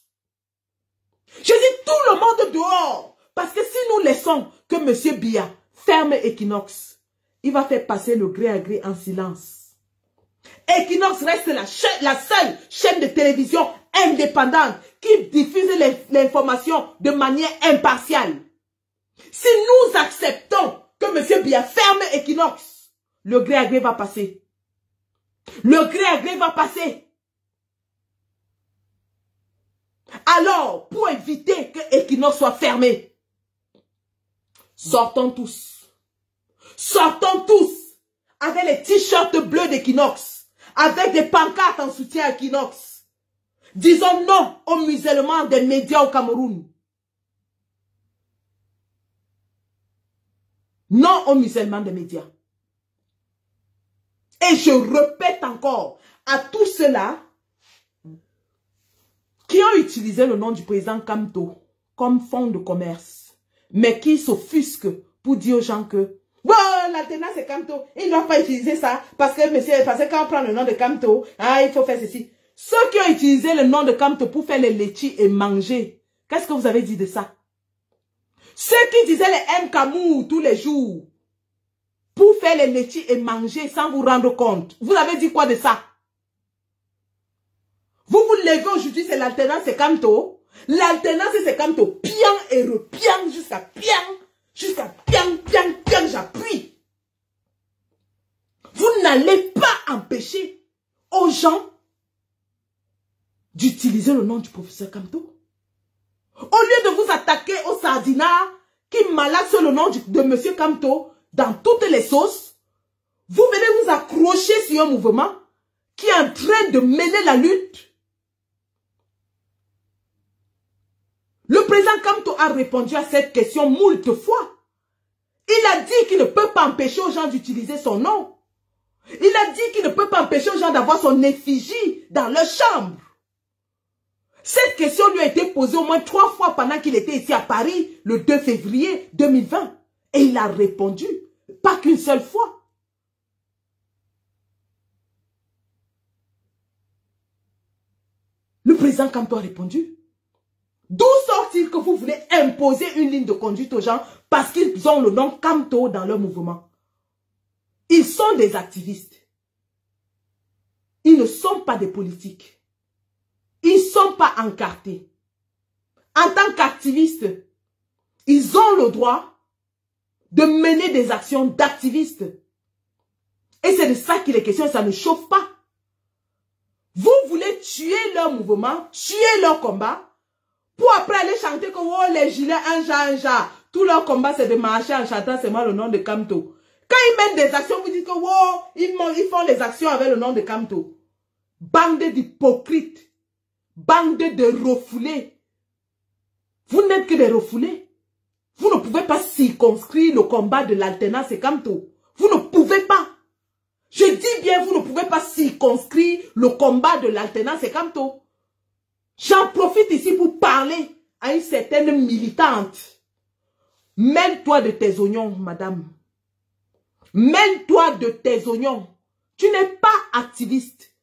Je dis tout le monde dehors. Parce que si nous laissons que M. Biya ferme Equinox, il va faire passer le gré à gré en silence. Equinox reste la seule chaîne de télévision indépendante qui diffuse l'information de manière impartiale. Si nous acceptons que M. Biya ferme Equinox, le gré à gré va passer. Le gré à gré va passer. Alors, pour éviter que Equinox soit fermé, sortons tous. Sortons tous avec les t-shirts bleus d'Equinox, avec des pancartes en soutien à Equinox. Disons non au musellement des médias au Cameroun. Non au musellement des médias. Et je répète encore à tous ceux-là qui ont utilisé le nom du président Kamto comme fonds de commerce, mais qui s'offusquent pour dire aux gens que l'alternance c'est Kamto, il ne doit pas utiliser ça parce que quand on prend le nom de Kamto, il faut faire ceci. Ceux qui ont utilisé le nom de Kamto pour faire les laitiers et manger, qu'est-ce que vous avez dit de ça? Ceux qui disaient les Mkamou tous les jours pour faire les laitiers et manger sans vous rendre compte, vous avez dit quoi de ça? Vous vous levez aujourd'hui, c'est l'alternance, c'est Kamto. L'alternance, c'est Kamto. Pian et repian jusqu'à pian, j'appuie. Vous n'allez pas empêcher aux gens d'utiliser le nom du professeur Kamto. Au lieu de vous attaquer au sardinat qui malaxe le nom de monsieur Kamto dans toutes les sauces, vous venez vous accrocher sur un mouvement qui est en train de mener la lutte. Le président Kamto a répondu à cette question moult fois. Il a dit qu'il ne peut pas empêcher aux gens d'utiliser son nom. Il a dit qu'il ne peut pas empêcher aux gens d'avoir son effigie dans leur chambre. Cette question lui a été posée au moins 3 fois pendant qu'il était ici à Paris le 2 février 2020. Et il a répondu. pas qu'une seule fois. Le président Kamto a répondu. D'où sort-il que vous voulez imposer une ligne de conduite aux gens parce qu'ils ont le nom Kamto dans leur mouvement? Ils sont des activistes. Ils ne sont pas des politiques. Ils ne sont pas encartés. En tant qu'activistes, ils ont le droit de mener des actions d'activistes. Et c'est de ça qu'il est question, ça ne chauffe pas. Vous voulez tuer leur mouvement, tuer leur combat, pour après aller chanter comme oh, les gilets, un jar. Tout leur combat, c'est de marcher en chantant seulement le nom de Kamto. Quand ils mettent des actions, vous dites que oh, ils font les actions avec le nom de Kamto. Bande d'hypocrites. Bande de refoulés. Vous n'êtes que des refoulés. Vous ne pouvez pas circonscrire le combat de l'alternance et Kamto. Vous ne pouvez pas. Je dis bien, vous ne pouvez pas circonscrire le combat de l'alternance et Kamto. J'en profite ici pour parler à une certaine militante. Mêle-toi de tes oignons, madame. Mêle-toi de tes oignons. Tu n'es pas activiste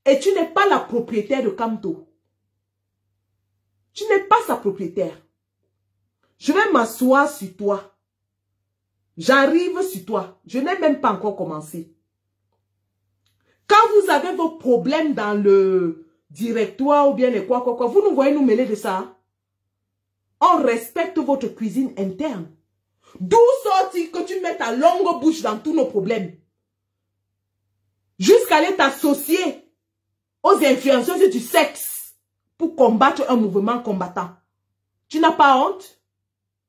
et tu n'es pas la propriétaire de Kamto. Tu n'es pas sa propriétaire. Je vais m'asseoir sur toi. J'arrive sur toi. Je n'ai même pas encore commencé. Quand vous avez vos problèmes dans le directoire ou bien les quoi, vous nous voyez nous mêler de ça. On respecte votre cuisine interne. D'où sort-il que tu mets ta longue bouche dans tous nos problèmes? Jusqu'à aller t'associer aux influenceuses du sexe pour combattre un mouvement combattant. Tu n'as pas honte?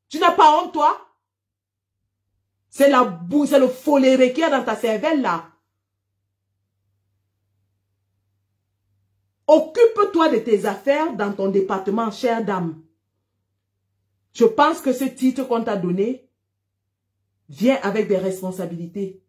Tu n'as pas honte, toi? C'est la boue, c'est le foléré qu'il y a dans ta cervelle, là. Occupe-toi de tes affaires dans ton département, chère dame. Je pense que ce titre qu'on t'a donné vient avec des responsabilités.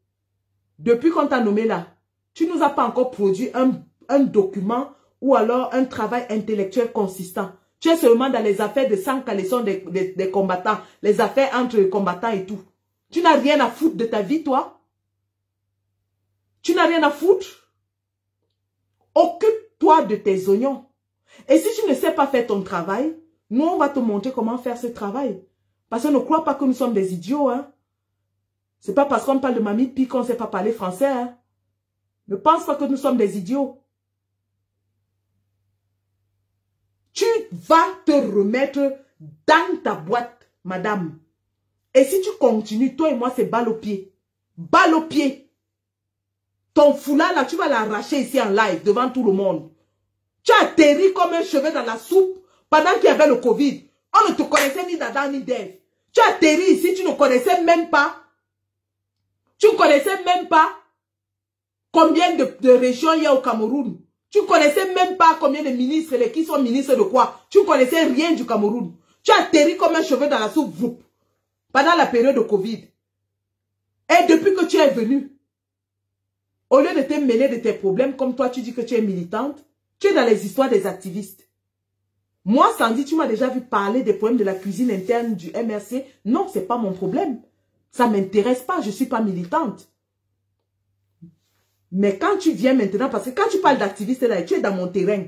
Depuis qu'on t'a nommé là, tu ne nous as pas encore produit un document ou alors un travail intellectuel consistant. Tu es seulement dans les affaires de sang caleçon des combattants, les affaires entre les combattants et tout. Tu n'as rien à foutre de ta vie, toi. Tu n'as rien à foutre. Occupe-toi de tes oignons. Et si tu ne sais pas faire ton travail, nous, on va te montrer comment faire ce travail. Parce que ne crois pas que nous sommes des idiots. Hein. C'est pas parce qu'on parle de Mamie Pi qu'on ne sait pas parler français. Hein. Ne pense pas que nous sommes des idiots. Tu vas te remettre dans ta boîte, madame. Et si tu continues, toi et moi, c'est balle au pied. Balle au pied. Ton foulard, là, tu vas l'arracher ici en live, devant tout le monde. Tu as atterri comme un cheveu dans la soupe pendant qu'il y avait le Covid. On ne te connaissait ni d'Adam ni d'Ève. Tu as atterri ici, tu ne connaissais même pas. Tu ne connaissais même pas combien de régions il y a au Cameroun. Tu ne connaissais même pas combien de ministres, qui sont ministres de quoi. Tu ne connaissais rien du Cameroun. Tu as atterri comme un cheveu dans la soupe, pendant la période de Covid. Et depuis que tu es venu, au lieu de te mêler de tes problèmes, comme toi tu dis que tu es militante, tu es dans les histoires des activistes. Moi, Sandy, tu m'as déjà vu parler des problèmes de la cuisine interne du MRC. Non, ce n'est pas mon problème. Ça ne m'intéresse pas, je ne suis pas militante. Mais quand tu viens maintenant, parce que quand tu parles d'activiste, là, tu es dans mon terrain.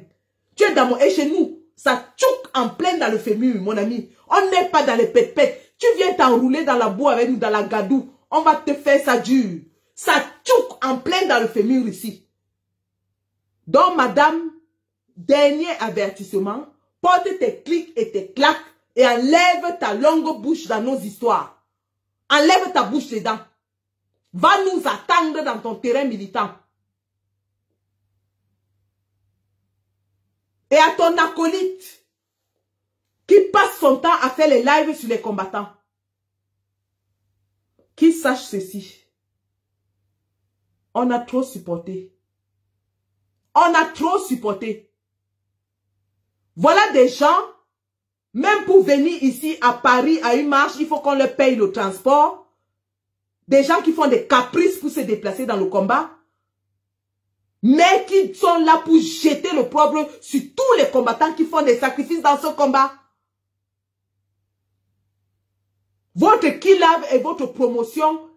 Tu es dans mon... Et chez nous, ça tchouk en plein dans le fémur, mon ami. On n'est pas dans les pètes-pètes. Tu viens t'enrouler dans la boue avec nous, dans la gadoue. On va te faire ça dur. Ça tchouk en plein dans le fémur ici. Donc, madame, dernier avertissement, porte tes clics et tes claques et enlève ta longue bouche dans nos histoires. Enlève ta bouche dedans. Va nous attendre dans ton terrain militant. Et à ton acolyte qui passe son temps à faire les lives sur les combattants, qu'il sache ceci. On a trop supporté. On a trop supporté. Voilà des gens, même pour venir ici à Paris à une marche, il faut qu'on leur paye le transport. Des gens qui font des caprices pour se déplacer dans le combat. Mais qui sont là pour jeter le problème sur tous les combattants qui font des sacrifices dans ce combat. Votre kill-love et votre promotion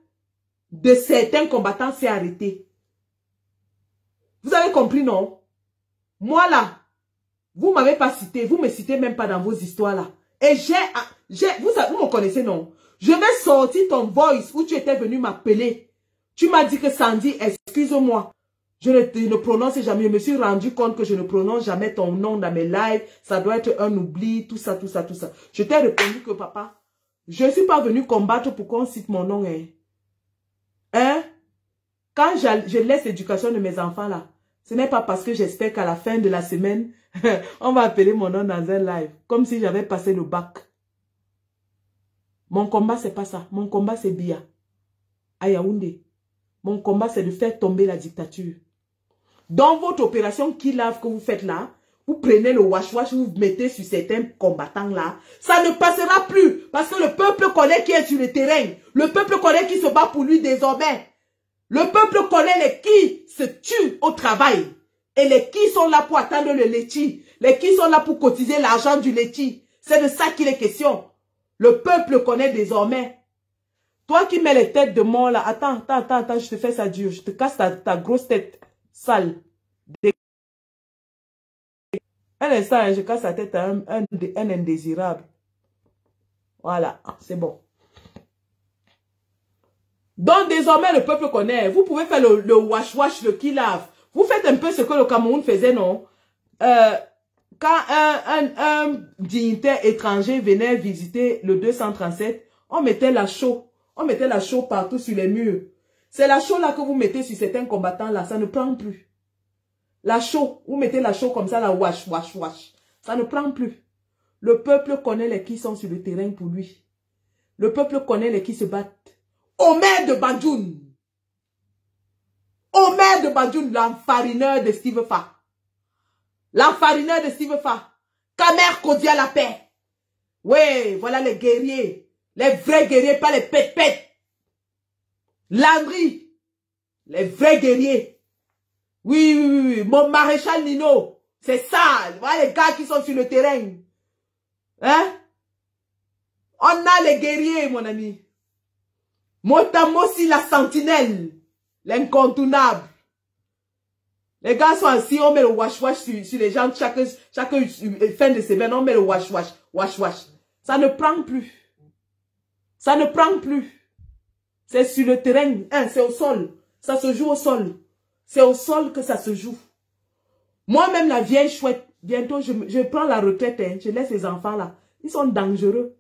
de certains combattants s'est arrêté. Vous avez compris, non? Moi, là, vous ne m'avez pas cité, vous ne me citez même pas dans vos histoires, là. Et vous me connaissez, non? Je vais sortir ton voice où tu étais venu m'appeler. Tu m'as dit que Sandy, excuse-moi. Je ne prononce jamais. Je me suis rendu compte que je ne prononce jamais ton nom dans mes lives. Ça doit être un oubli, tout ça, tout ça, tout ça. Je t'ai répondu que papa, je ne suis pas venu combattre pour qu'on cite mon nom. Hein? Quand je laisse l'éducation de mes enfants là, ce n'est pas parce que j'espère qu'à la fin de la semaine, on va appeler mon nom dans un live. Comme si j'avais passé le bac. Mon combat, c'est pas ça. Mon combat, c'est Bia. À Yaoundé. Mon combat, c'est de faire tomber la dictature. Dans votre opération Kilave que vous faites là, vous prenez le wash-wash, vous mettez sur certains combattants là, ça ne passera plus. Parce que le peuple connaît qui est sur le terrain. Le peuple connaît qui se bat pour lui désormais. Le peuple connaît les qui se tuent au travail. Et les qui sont là pour attendre le laitier. Les qui sont là pour cotiser l'argent du laitier. C'est de ça qu'il est question. Le peuple connaît désormais. Toi qui mets les têtes de mort là, attends, je te fais ça dur. Je te casse ta grosse tête sale. Un instant, je casse la tête à un indésirable. Voilà, c'est bon. Donc désormais, le peuple connaît. Vous pouvez faire le wash-wash, le Kilave. Vous faites un peu ce que le Cameroun faisait, non? Quand un dignitaire étranger venait visiter le 237, on mettait la chaux. On mettait la chaux partout sur les murs. C'est la chaux là que vous mettez sur certains combattants là. Ça ne prend plus. La chaux. Vous mettez la chaux comme ça, la wash. Ça ne prend plus. Le peuple connaît les qui sont sur le terrain pour lui. Le peuple connaît les qui se battent. Omer de Badjoun. Omer de Badjoun, l'enfarineur de Steve Fa. L'enfarineur de Steve Fa. Kamer Kodia la paix. Oui, voilà les guerriers. Les vrais guerriers, pas les pète-pète. Landry. Les vrais guerriers. Oui. Mon maréchal Nino. C'est ça. Voilà les gars qui sont sur le terrain. Hein? On a les guerriers, mon ami. Motamossi la sentinelle. L'incontournable. Les gars sont assis, on met le wash-wash sur les gens. Chaque fin de semaine, on met le wash-wash. Ça ne prend plus. Ça ne prend plus. C'est sur le terrain. C'est au sol. Ça se joue au sol. C'est au sol que ça se joue. Moi-même, la vieille chouette, bientôt, je prends la retraite. Hein, je laisse les enfants là. Ils sont dangereux.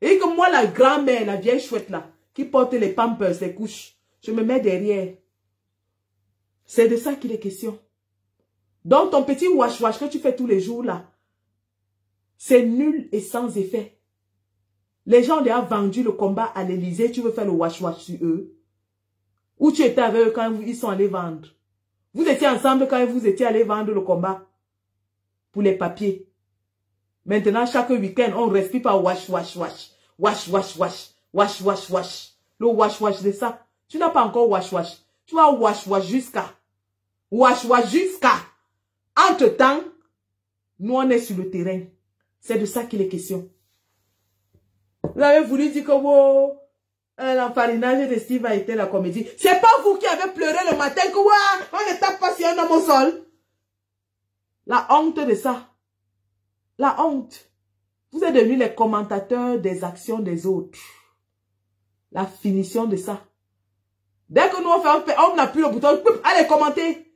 Et que moi, la grand-mère, la vieille chouette là, qui porte les pampers, les couches, je me mets derrière. C'est de ça qu'il est question. Donc, ton petit wash-wash que tu fais tous les jours là, c'est nul et sans effet. Les gens ont déjà vendu le combat à l'Élysée, tu veux faire le wash-wash sur eux? Ou tu étais avec eux quand ils sont allés vendre? Vous étiez ensemble quand vous étiez allés vendre le combat pour les papiers. Maintenant, chaque week-end, on ne respire pas wash-wash. Le wash-wash de ça. Tu n'as pas encore wash-wash. Tu vas wash-wash jusqu'à. Entre-temps, nous on est sur le terrain. C'est de ça qu'il est question. Vous avez voulu dire que l'enfarinage de Steve a été la comédie. C'est pas vous qui avez pleuré le matin que on ne tape pas sur un homme au sol. La honte de ça. La honte. Vous êtes devenus les commentateurs des actions des autres. La finition de ça. Dès que nous on appuie le bouton, allez commenter.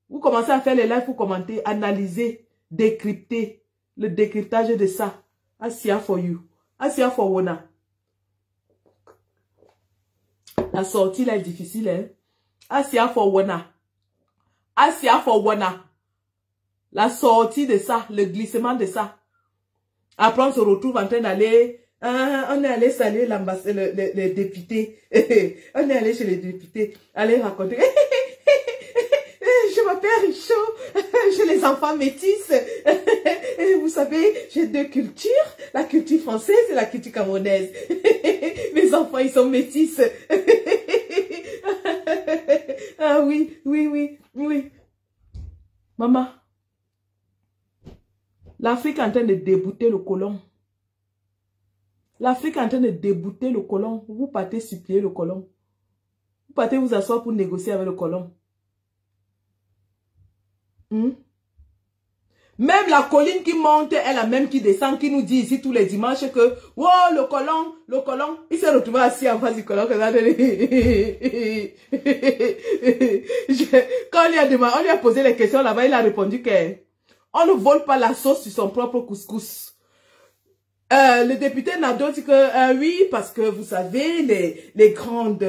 Vous commencez à faire les lives pour commenter, analyser, décrypter. Le décryptage de ça. Asia for you. Asia for Wona. La sortie là est difficile. Hein? Asia for Wona. Asia for Wona. La sortie de ça, le glissement de ça. Après on se retrouve en train d'aller... on est allé saluer l'ambassade, les députés. On est allé chez les députés. Aller raconter. Je m'appelle Richaud. J'ai les enfants métis. Vous savez, j'ai deux cultures. La culture française et la culture camerounaise. Mes enfants, ils sont métis. Ah oui. Maman. L'Afrique est en train de débouter le colon. L'Afrique est en train de débouter le colon. Vous partez supplier le colon. partez vous asseoir pour négocier avec le colon. Même la colline qui monte est la même qui descend, qui nous dit ici tous les dimanches que oh, le colon, il s'est retrouvé assis en face du colon. Quand on lui a posé les questions là-bas, il a répondu qu'on ne vole pas la sauce sur son propre couscous. Le député Nado dit que oui, parce que vous savez, les grandes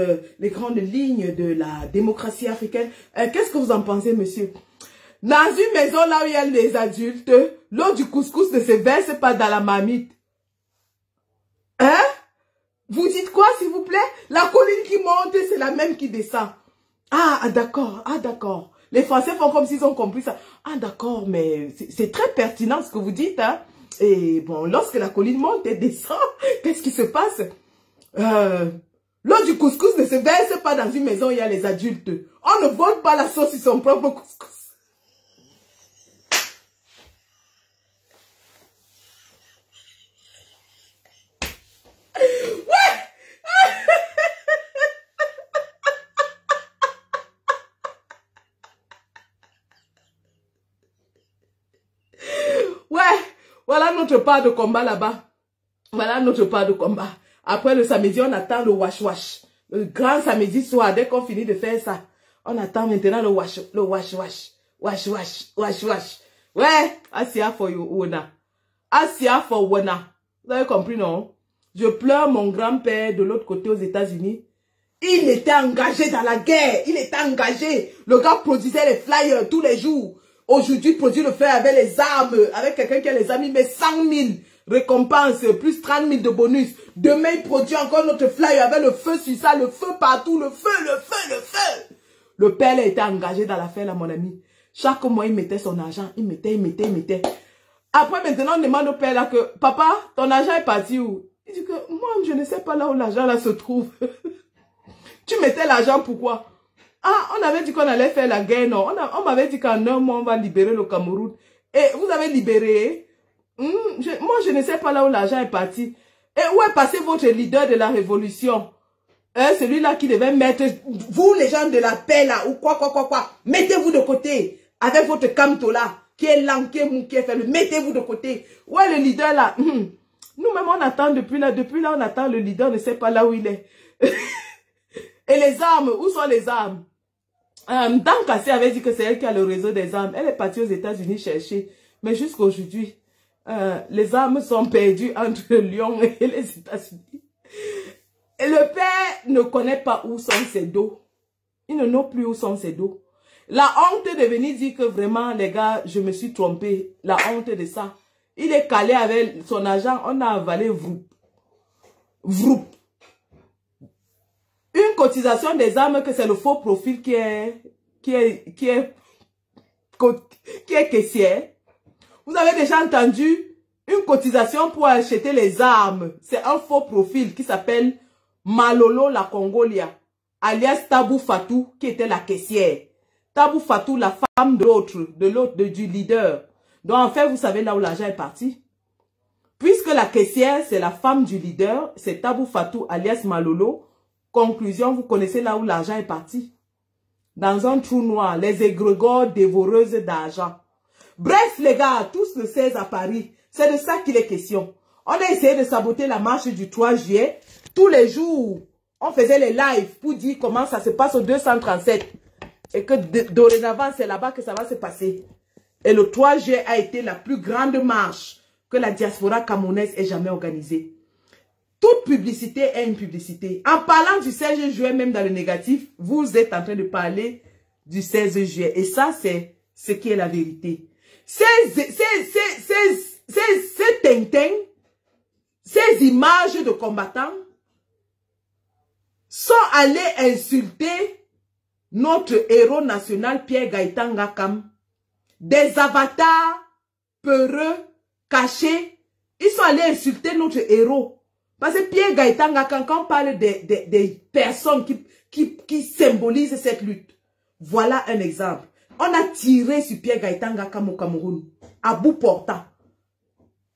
lignes de la démocratie africaine. Qu'est-ce que vous en pensez, monsieur? Dans une maison là où il y a les adultes, l'eau du couscous ne se verse pas dans la marmite. Hein? Vous dites quoi, s'il vous plaît? La colline qui monte, c'est la même qui descend. Ah, d'accord, ah, d'accord. Les Français font comme s'ils ont compris ça. Ah, d'accord, mais c'est très pertinent ce que vous dites, hein? Et bon, lorsque la colline monte et descend, qu'est-ce qui se passe? L'eau du couscous ne se verse pas dans une maison où il y a les adultes. On ne vole pas la sauce sur son propre couscous. Voilà notre part de combat là-bas. Voilà notre part de combat. Après le samedi, on attend le wash-wash. Le grand samedi soir, dès qu'on finit de faire ça, on attend maintenant le wash-wash. Wash-wash. Ouais, Asia for you, Wona. Asia for Wona. Vous avez compris, non? Je pleure mon grand-père de l'autre côté aux États-Unis. Il était engagé dans la guerre. Il était engagé. Le gars produisait les flyers tous les jours. Aujourd'hui, produit le fer avec les armes, avec quelqu'un qui a les amis, mais 100 000 récompenses, plus 30 000 de bonus. Demain, il produit encore notre flyer avec le feu sur ça, le feu partout, le feu. Le père a été engagé dans l'affaire, là, mon ami. Chaque mois, il mettait son argent, il mettait. Après, maintenant, on demande au père là que, papa, ton argent est parti où? Il dit que, moi, je ne sais pas là où l'argent là se trouve. Tu mettais l'argent pourquoi? Ah, on avait dit qu'on allait faire la guerre, non? On m'avait dit qu'en un mois, on va libérer le Cameroun. Et vous avez libéré? Moi, je ne sais pas là où l'argent est parti. Et où est passé votre leader de la révolution? Celui-là qui devait mettre, vous les gens de la paix là, ou quoi. Mettez-vous de côté, avec votre camto là, qui est lent, qui est mou, qui est faible. Mettez-vous de côté. Où est le leader là? Nous-mêmes, on attend depuis là, on attend le leader, ne sait pas là où il est. Et les armes, où sont les armes? Dan Kassé avait dit que c'est elle qui a le réseau des armes. Elle est partie aux États-Unis chercher. Mais jusqu'à aujourd'hui, les armes sont perdues entre Lyon et les États-Unis. Et le père ne connaît pas où sont ses dos. Il ne sait plus où sont ses dos. La honte de venir dire que vraiment, les gars, je me suis trompé. La honte de ça. Il est calé avec son argent. On a avalé vroup. Une cotisation des armes que c'est le faux profil qui est caissière. Vous avez déjà entendu une cotisation pour acheter les armes. C'est un faux profil qui s'appelle Malolo la Congolia, alias Tabou Fatou, qui était la caissière. Tabou Fatou, la femme du leader. Donc en fait, vous savez là où l'argent est parti. Puisque la caissière, c'est la femme du leader, c'est Tabou Fatou, alias Malolo. Conclusion, vous connaissez là où l'argent est parti. Dans un trou noir, les égrégores dévoreuses d'argent. Bref, les gars, tous le 16 à Paris, c'est de ça qu'il est question. On a essayé de saboter la marche du 3 juillet. Tous les jours, on faisait les lives pour dire comment ça se passe au 237. Et que dorénavant, c'est là-bas que ça va se passer. Et le 3 juillet a été la plus grande marche que la diaspora camerounaise ait jamais organisée. Toute publicité est une publicité. En parlant du 16 juillet, même dans le négatif, vous êtes en train de parler du 16 juillet. Et ça, c'est ce qui est la vérité. Ces tintin, ces images de combattants sont allés insulter notre héros national Pierre Gaëtan Ngakam. Des avatars peureux, cachés. Ils sont allés insulter notre héros. Parce que Pierre Gaëtan Ngakam, quand on parle des personnes qui symbolisent cette lutte, voilà un exemple. On a tiré sur Pierre Gaëtan Ngakam au Cameroun, à bout portant.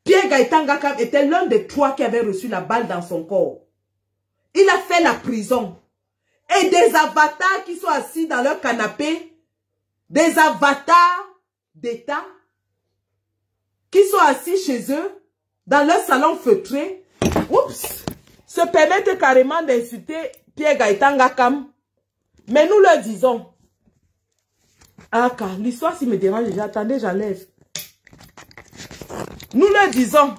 Pierre Gaëtan Ngakam était l'un des 3 qui avait reçu la balle dans son corps. Il a fait la prison. et des avatars qui sont assis dans leur canapé, des avatars d'État qui sont assis chez eux, dans leur salon feutré, oups, se permettent carrément d'insulter Pierre Gaëtan Ngakam. Mais nous leur disons, ah, car l'histoire, s'il me dérange déjà, attendez, j'enlève. Nous leur disons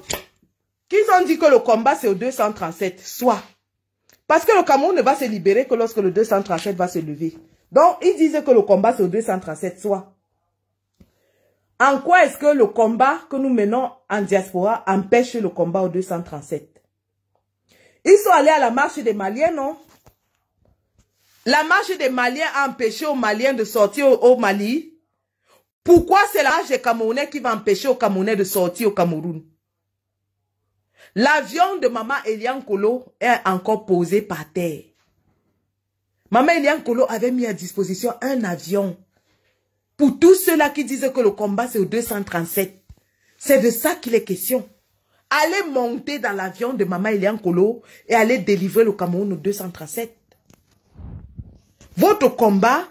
qu'ils ont dit que le combat, c'est au 237, soit. Parce que le Cameroun ne va se libérer que lorsque le 237 va se lever. Donc, ils disaient que le combat, c'est au 237, soit. En quoi est-ce que le combat que nous menons en diaspora empêche le combat au 237? Ils sont allés à la marche des Maliens, non? La marche des Maliens a empêché aux Maliens de sortir au Mali. Pourquoi c'est la marche des Camerounais qui va empêcher aux Camerounais de sortir au Cameroun? L'avion de Maman Eliane Kolo est encore posé par terre. Maman Eliane Kolo avait mis à disposition un avion. Pour tous ceux-là qui disent que le combat c'est au 237. C'est de ça qu'il est question. Allez monter dans l'avion de Maman Eliane Kolo et allez délivrer le Cameroun au 237. Votre combat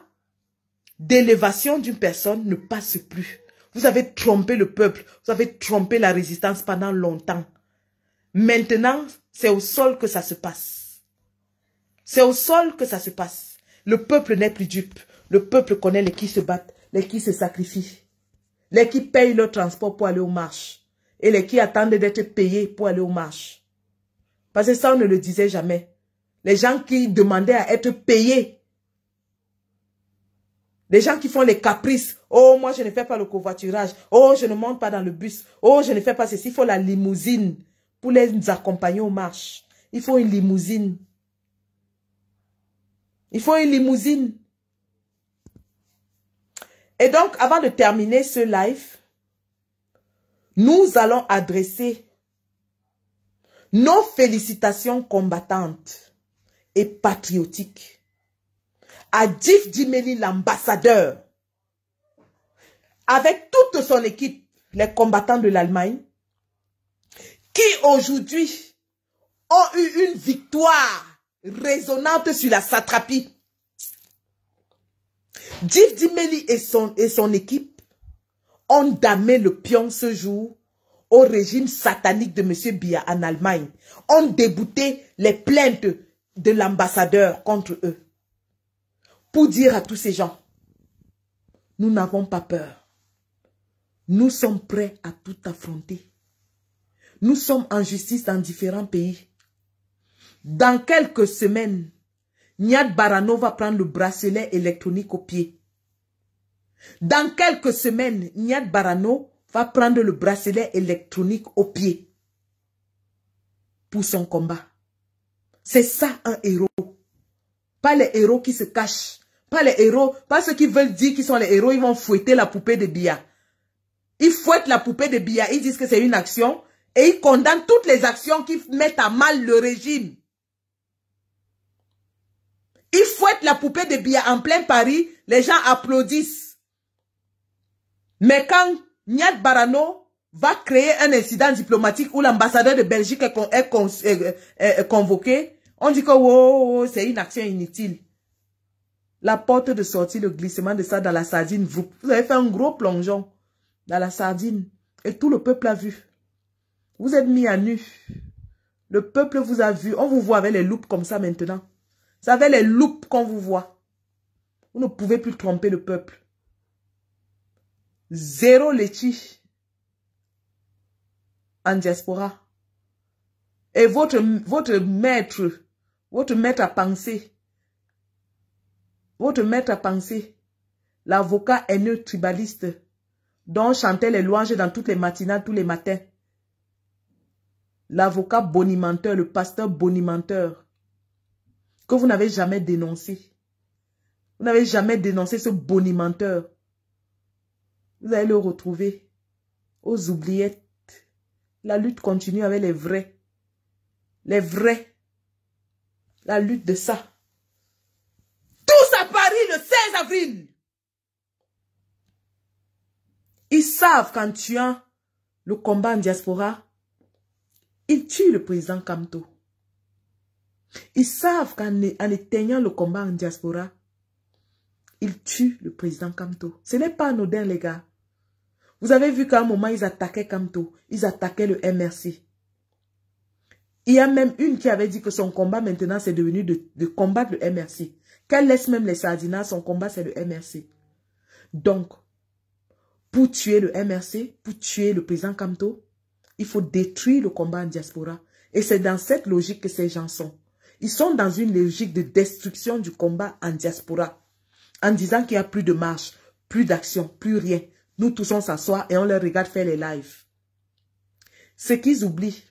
d'élévation d'une personne ne passe plus. Vous avez trompé le peuple. Vous avez trompé la résistance pendant longtemps. Maintenant, c'est au sol que ça se passe. C'est au sol que ça se passe. Le peuple n'est plus dupe. Le peuple connaît les qui se battent, les qui se sacrifient, les qui payent leur transport pour aller aux marches et les qui attendent d'être payés pour aller aux marches. Parce que ça, on ne le disait jamais. Les gens qui demandaient à être payés. Les gens qui font les caprices. Oh, moi, je ne fais pas le covoiturage. Oh, je ne monte pas dans le bus. Oh, je ne fais pas ceci. Il faut la limousine pour les accompagner aux marches. Il faut une limousine. Il faut une limousine. Et donc, avant de terminer ce live, nous allons adresser nos félicitations combattantes et patriotiques à Djif Dimeli, l'ambassadeur, avec toute son équipe, les combattants de l'Allemagne, qui aujourd'hui ont eu une victoire résonnante sur la satrapie. Djif Dimeli et son équipe ont damé le pion ce jour au régime satanique de M. Biya en Allemagne, ont débouté les plaintes de l'ambassadeur contre eux. Pour dire à tous ces gens, nous n'avons pas peur. Nous sommes prêts à tout affronter. Nous sommes en justice dans différents pays. Dans quelques semaines, Niad Barano va prendre le bracelet électronique au pied. Dans quelques semaines, Niad Barano va prendre le bracelet électronique au pied pour son combat. C'est ça un héros. Pas les héros qui se cachent. Pas les héros, pas ceux qui veulent dire qu'ils sont les héros, ils vont fouetter la poupée de Biya. Ils fouettent la poupée de Biya, ils disent que c'est une action et ils condamnent toutes les actions qui mettent à mal le régime. Ils fouettent la poupée de Biya en plein Paris, les gens applaudissent. Mais quand Niad Barano va créer un incident diplomatique où l'ambassadeur de Belgique est convoqué, on dit que oh, c'est une action inutile. La porte de sortie, le glissement de ça dans la sardine, vous avez fait un gros plongeon dans la sardine et tout le peuple a vu. Vous êtes mis à nu. Le peuple vous a vu. On vous voit avec les loupes comme ça maintenant. C'est avec les loupes qu'on vous voit. Vous ne pouvez plus tromper le peuple. Zéro Lechi en diaspora. Et votre maître à penser, l'avocat haineux tribaliste dont chantait les louanges dans toutes les matinales, tous les matins. L'avocat bonimenteur, le pasteur bonimenteur, que vous n'avez jamais dénoncé. Vous n'avez jamais dénoncé ce bonimenteur. Vous allez le retrouver aux oubliettes. La lutte continue avec les vrais. Les vrais. La lutte de ça. Tous à Paris le 16 avril. Ils savent qu'en tuant le combat en diaspora, ils tuent le président Kamto. Ils savent qu'en éteignant le combat en diaspora, ils tuent le président Kamto. Ce n'est pas anodin, les gars. Vous avez vu qu'à un moment, ils attaquaient Kamto. Ils attaquaient le MRC. Il y a même une qui avait dit que son combat maintenant, c'est devenu de combattre le MRC. Qu'elle laisse même les sardinats, son combat, c'est le MRC. Donc, pour tuer le MRC, pour tuer le président Kamto, il faut détruire le combat en diaspora. Et c'est dans cette logique que ces gens sont. Ils sont dans une logique de destruction du combat en diaspora. En disant qu'il n'y a plus de marche, plus d'action, plus rien. Nous tous on s'assoit et on leur regarde faire les lives. Ce qu'ils oublient,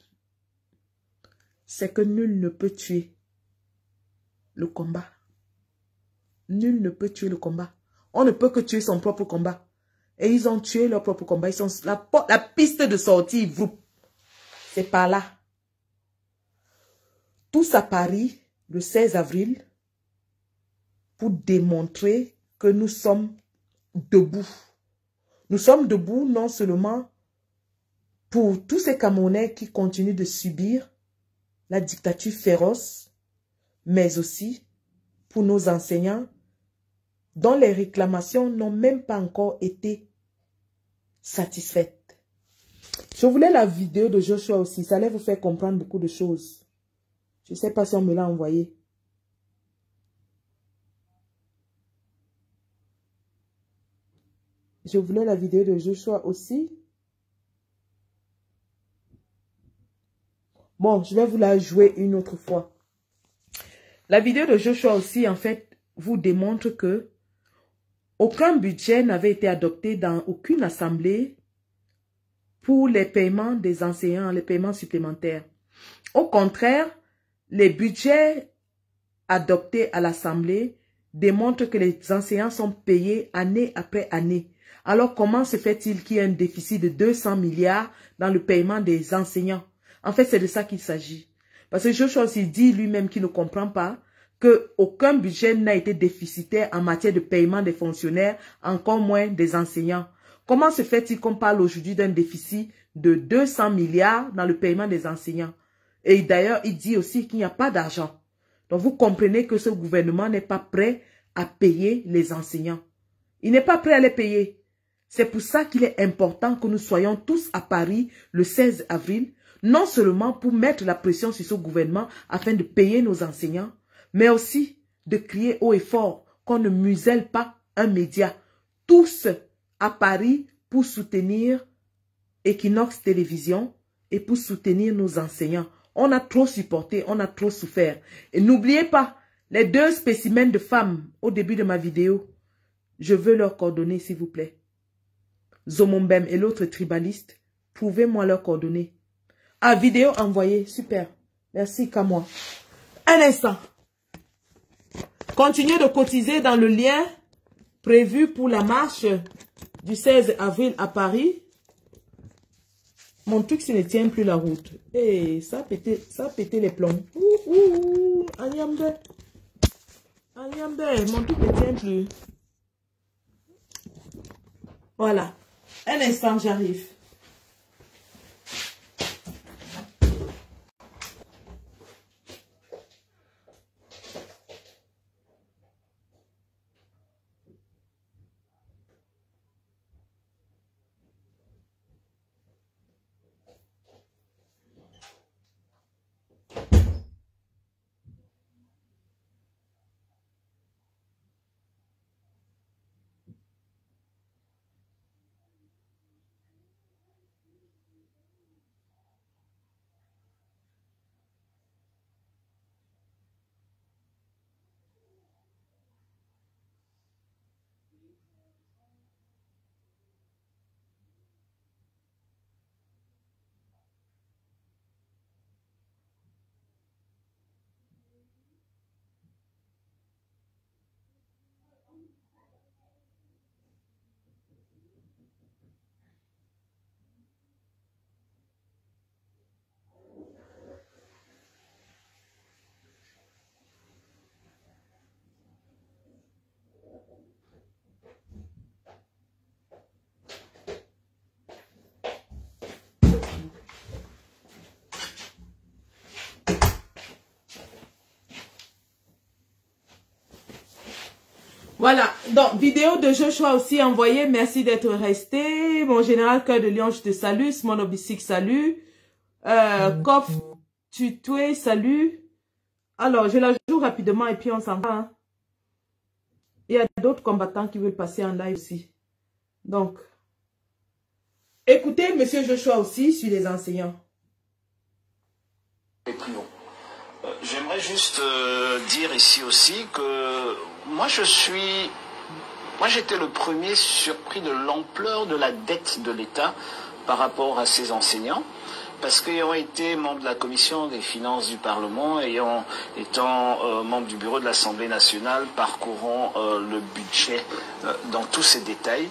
c'est que nul ne peut tuer le combat. Nul ne peut tuer le combat. On ne peut que tuer son propre combat. Et ils ont tué leur propre combat. Ils sont la piste de sortie, c'est par là. Tous à Paris, le 16 avril, pour démontrer que nous sommes debout. Nous sommes debout non seulement pour tous ces Camerounais qui continuent de subir la dictature féroce, mais aussi pour nos enseignants dont les réclamations n'ont même pas encore été satisfaites. Je voulais la vidéo de Joshua aussi, ça allait vous faire comprendre beaucoup de choses. Je ne sais pas si on me l'a envoyé. Je voulais la vidéo de Joshua aussi. Bon, je vais vous la jouer une autre fois. La vidéo de Joshua aussi, en fait, vous démontre que aucun budget n'avait été adopté dans aucune assemblée pour les paiements des enseignants, les paiements supplémentaires. Au contraire, les budgets adoptés à l'assemblée démontrent que les enseignants sont payés année après année. Alors, comment se fait-il qu'il y ait un déficit de 200 milliards dans le paiement des enseignants? En fait, c'est de ça qu'il s'agit. Parce que Joshua aussi dit lui-même qu'il ne comprend pas qu'aucun budget n'a été déficitaire en matière de paiement des fonctionnaires, encore moins des enseignants. Comment se fait-il qu'on parle aujourd'hui d'un déficit de 200 milliards dans le paiement des enseignants? Et d'ailleurs, il dit aussi qu'il n'y a pas d'argent. Donc, vous comprenez que ce gouvernement n'est pas prêt à payer les enseignants. Il n'est pas prêt à les payer. C'est pour ça qu'il est important que nous soyons tous à Paris le 16 avril, non seulement pour mettre la pression sur ce gouvernement afin de payer nos enseignants, mais aussi de crier haut et fort qu'on ne muselle pas un média. Tous à Paris pour soutenir Equinox Télévision et pour soutenir nos enseignants. On a trop supporté, on a trop souffert. Et n'oubliez pas, les 2 spécimens de femmes au début de ma vidéo, je veux leurs coordonnées s'il vous plaît. Zomombem et l'autre tribaliste, prouvez-moi leurs coordonnées. Ah, vidéo envoyée, super. Merci qu'à moi. Un instant. Continuez de cotiser dans le lien prévu pour la marche du 16 avril à Paris. Mon truc, ça ne tient plus la route. Et ça a pété les plombs. Agnambe. Agnambe, mon truc ne tient plus. Voilà. Un instant, j'arrive. Voilà, donc vidéo de Joshua aussi envoyée, merci d'être resté. Mon général Cœur de Lion, je te salue. Simon Obisik, salut. Kof Tutoué, salut. Alors, je la joue rapidement et puis on s'en va. Hein. Il y a d'autres combattants qui veulent passer en live aussi. Donc, écoutez Monsieur Joshua aussi sur les enseignants.
J'aimerais juste dire ici aussi que moi j'étais le premier surpris de l'ampleur de la dette de l'État par rapport à ces enseignants, parce qu'ayant été membre de la commission des finances du Parlement, étant membre du bureau de l'Assemblée nationale, parcourant le budget dans tous ses détails,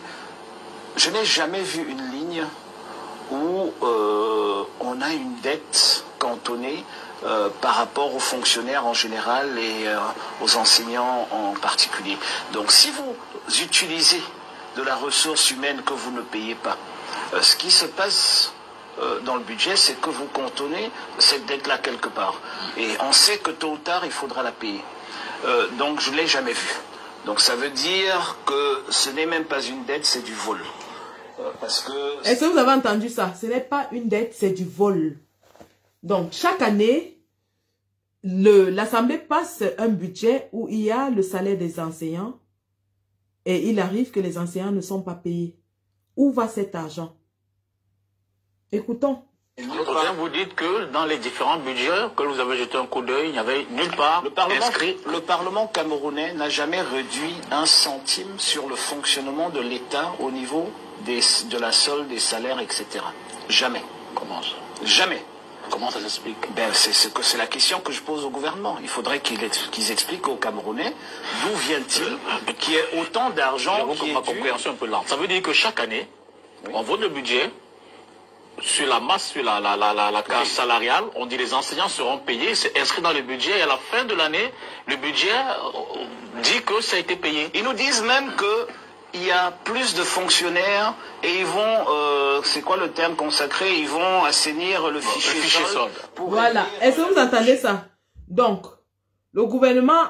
je n'ai jamais vu une ligne où on a une dette cantonnée par rapport aux fonctionnaires en général et aux enseignants en particulier. Donc si vous utilisez de la ressource humaine que vous ne payez pas, ce qui se passe dans le budget, c'est que vous cantonnez cette dette-là quelque part. Et on sait que tôt ou tard, il faudra la payer. Donc je ne l'ai jamais vu. Donc ça veut dire que ce n'est même pas une dette, c'est du vol.
Est-ce que vous avez entendu ça? Ce n'est pas une dette, c'est du vol. Donc, chaque année, l'Assemblée passe un budget où il y a le salaire des enseignants et il arrive que les enseignants ne sont pas payés. Où va cet argent? Écoutons.
Vous dites que dans les différents budgets que vous avez jeté un coup d'œil, il n'y avait nulle part inscrit. Le Parlement camerounais n'a jamais réduit un centime sur le fonctionnement de l'État au niveau de la solde des salaires, etc. Jamais. Comment ça? Jamais. Comment ça s'explique? C'est la question que je pose au gouvernement. Il faudrait qu'ils expliquent aux Camerounais d'où vient-il qu'il y ait autant d'argent qui est ma compréhension un peu lente. Ça veut dire que chaque année, oui, on vote le budget sur la masse, sur la case salariale. On dit les enseignants seront payés, c'est inscrit dans le budget et à la fin de l'année, le budget dit que ça a été payé. Ils nous disent même que il y a plus de fonctionnaires et ils vont, c'est quoi le terme consacré, ils vont assainir le fichier solde.
Voilà, est-ce que vous entendez ça? Donc, le gouvernement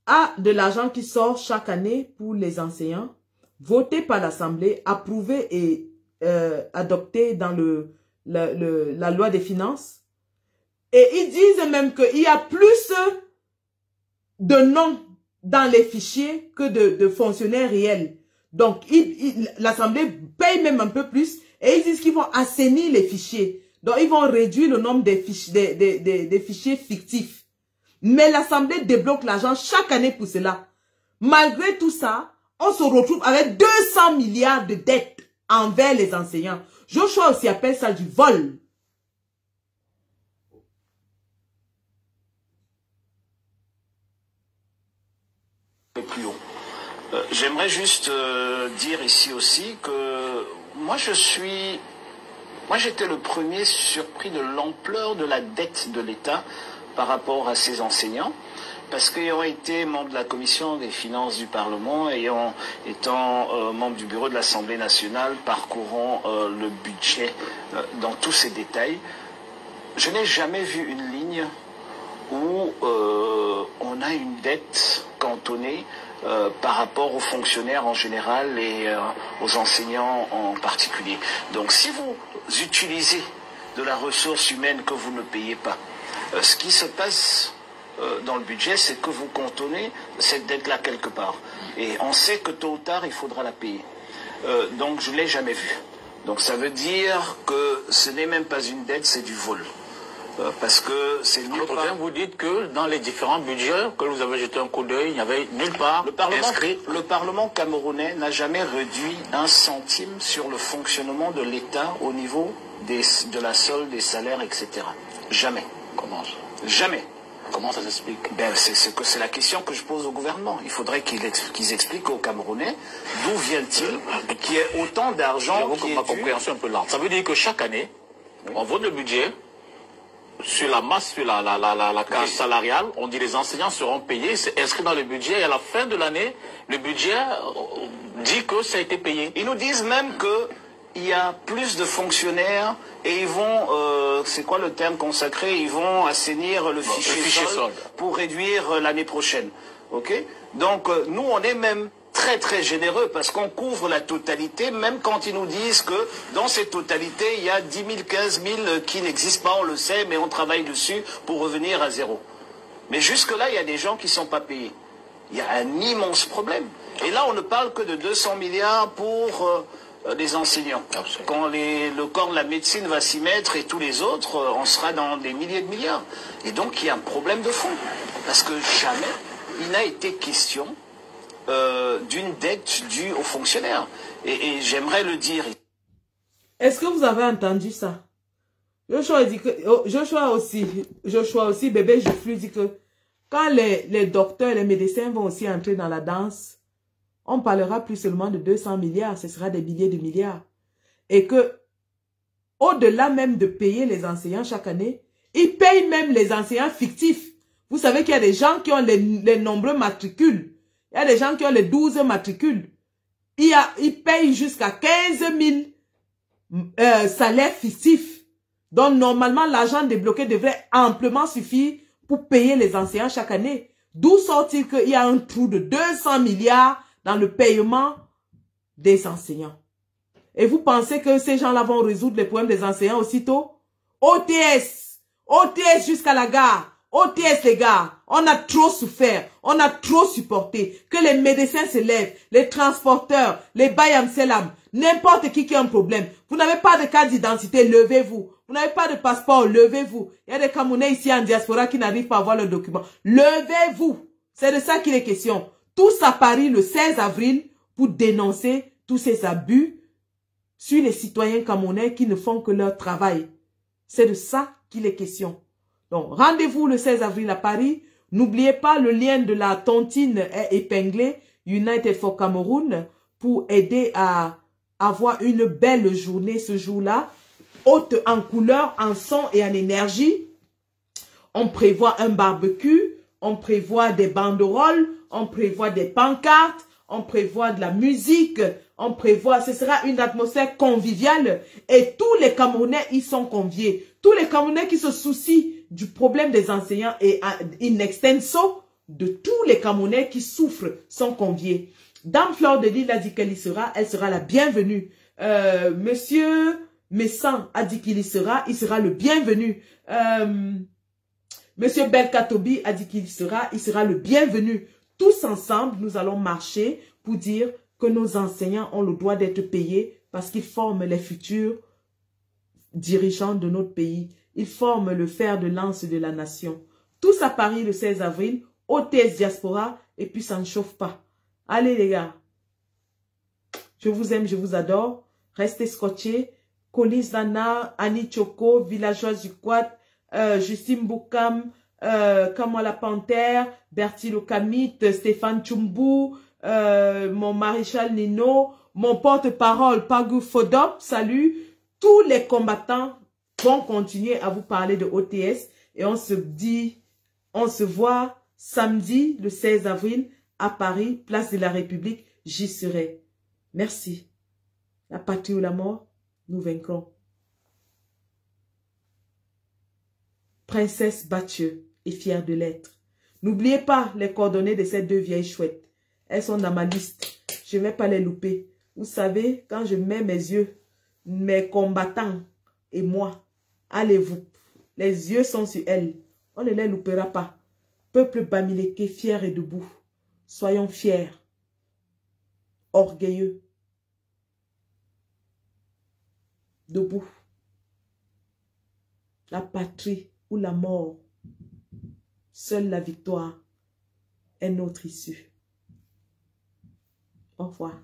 a de l'argent qui sort chaque année pour les enseignants, voté par l'Assemblée, approuvé et adopté dans la loi des finances. Et ils disent même qu'il y a plus de noms dans les fichiers que de fonctionnaires réels. Donc, l'Assemblée paye même un peu plus et ils disent qu'ils vont assainir les fichiers. Donc, ils vont réduire le nombre des fichiers fictifs. Mais l'Assemblée débloque l'argent chaque année pour cela. Malgré tout ça, on se retrouve avec 200 milliards de dettes envers les enseignants. Joshua aussi appelle ça du vol.
Plus haut. J'aimerais juste dire ici aussi que moi j'étais le premier surpris de l'ampleur de la dette de l'État par rapport à ces enseignants, parce qu'ayant été membre de la commission des finances du Parlement, étant membre du bureau de l'Assemblée nationale, parcourant le budget dans tous ses détails, je n'ai jamais vu une ligne où on a une dette cantonnée par rapport aux fonctionnaires en général et aux enseignants en particulier. Donc si vous utilisez de la ressource humaine que vous ne payez pas, ce qui se passe dans le budget, c'est que vous cantonnez cette dette-là quelque part. Et on sait que tôt ou tard, il faudra la payer. Donc je ne l'ai jamais vu. Donc ça veut dire que ce n'est même pas une dette, c'est du vol. Parce que c'est nulle part. Vous dites que dans les différents budgets que vous avez jeté un coup d'œil, il n'y avait nulle part inscrit. Le Parlement camerounais n'a jamais réduit un centime sur le fonctionnement de l'État au niveau de la solde des salaires, etc. Jamais. Comment ça? Jamais. Comment ça s'explique? C'est la question que je pose au gouvernement. Il faudrait qu'ils expliquent aux Camerounais d'où vient-il qu'il y ait autant d'argent qui est ma compréhension un peu lente. Ça veut dire que chaque année, on vote le budget sur la masse, sur la case salariale. On dit les enseignants seront payés, c'est inscrit dans le budget et à la fin de l'année, le budget dit que ça a été payé. Ils nous disent même que il y a plus de fonctionnaires et ils vont, c'est quoi le terme consacré, ils vont assainir le fichier solde pour réduire l'année prochaine. Ok? Donc nous on est même très très généreux parce qu'on couvre la totalité, même quand ils nous disent que dans cette totalité, il y a 10 000, 15 000 qui n'existent pas, on le sait, mais on travaille dessus pour revenir à zéro. Mais jusque-là, il y a des gens qui ne sont pas payés. Il y a un immense problème. Et là, on ne parle que de 200 milliards pour les enseignants. Quand le corps de la médecine va s'y mettre et tous les autres, on sera dans des milliers de milliards. Et donc, il y a un problème de fond. Parce que jamais il n'a été question d'une dette due aux fonctionnaires. Et j'aimerais le dire.
Est-ce que vous avez entendu ça? Joshua dit que, Joshua aussi, bébé Jofflu dit que quand les docteurs, les médecins vont aussi entrer dans la danse, on parlera plus seulement de 200 milliards, ce sera des milliers de milliards. Et que, au-delà même de payer les enseignants chaque année, ils payent même les enseignants fictifs. Vous savez qu'il y a des gens qui ont les nombreux matricules. Il y a des gens qui ont les 12 matricules. Ils payent jusqu'à 15 000 salaires fictifs. Donc, normalement, l'argent débloqué devrait amplement suffire pour payer les enseignants chaque année. D'où sort-il qu'il y a un trou de 200 milliards dans le paiement des enseignants? Et vous pensez que ces gens-là vont résoudre les problèmes des enseignants aussitôt? OTS! OTS jusqu'à la gare! OTS, les gars, on a trop souffert, on a trop supporté, que les médecins se lèvent, les transporteurs, les bayam selam, n'importe qui a un problème. Vous n'avez pas de carte d'identité, levez-vous. Vous n'avez pas de passeport, levez-vous. Il y a des Camerounais ici en diaspora qui n'arrivent pas à avoir leurs documents. Levez-vous. C'est de ça qu'il est question. Tous à Paris le 16 avril pour dénoncer tous ces abus sur les citoyens camerounais qui ne font que leur travail. C'est de ça qu'il est question. Donc, rendez-vous le 16 avril à Paris. N'oubliez pas, le lien de la tontine est épinglé. United for Cameroun pour aider à avoir une belle journée ce jour-là. Haute en couleur, en son et en énergie. On prévoit un barbecue. On prévoit des banderoles. On prévoit des pancartes. On prévoit de la musique. On prévoit, ce sera une atmosphère conviviale. Et tous les Camerounais y sont conviés. Tous les Camerounais qui se soucient du problème des enseignants et in extenso de tous les Camerounais qui souffrent sont conviés. Dame Fleur de Lille a dit qu'elle y sera, elle sera la bienvenue. Monsieur Messan a dit qu'il y sera, il sera le bienvenu. Monsieur Belkatobi a dit qu'il y sera, il sera le bienvenu. Tous ensemble, nous allons marcher pour dire que nos enseignants ont le droit d'être payés parce qu'ils forment les futurs dirigeants de notre pays. Ils forment le fer de lance de la nation. Tous à Paris le 16 avril, OTS Diaspora, et puis ça ne chauffe pas. Allez les gars, je vous aime, je vous adore. Restez scotchés. Colis Dana, Annie Choco, Villageoise du Quad, Justine Boukam, Kamala Panthère, Bertie Lokamit, Stéphane Tchoumbu, mon maréchal Nino, mon porte-parole Pagou Fodop, salut. Tous les combattants vont continuer à vous parler de OTS et on se voit samedi le 16 avril à Paris, place de la République, j'y serai. Merci. La patrie ou la mort, nous vaincrons. Princesse Bathieu est fière de l'être. N'oubliez pas les coordonnées de ces deux vieilles chouettes. Elles sont dans ma liste. Je ne vais pas les louper. Vous savez, quand je mets mes yeux, mes combattants et moi, allez-vous. Les yeux sont sur elles. On ne les loupera pas. Peuple bamileke, fier et debout. Soyons fiers. Orgueilleux. Debout. La patrie ou la mort. Seule la victoire est notre issue. Au revoir.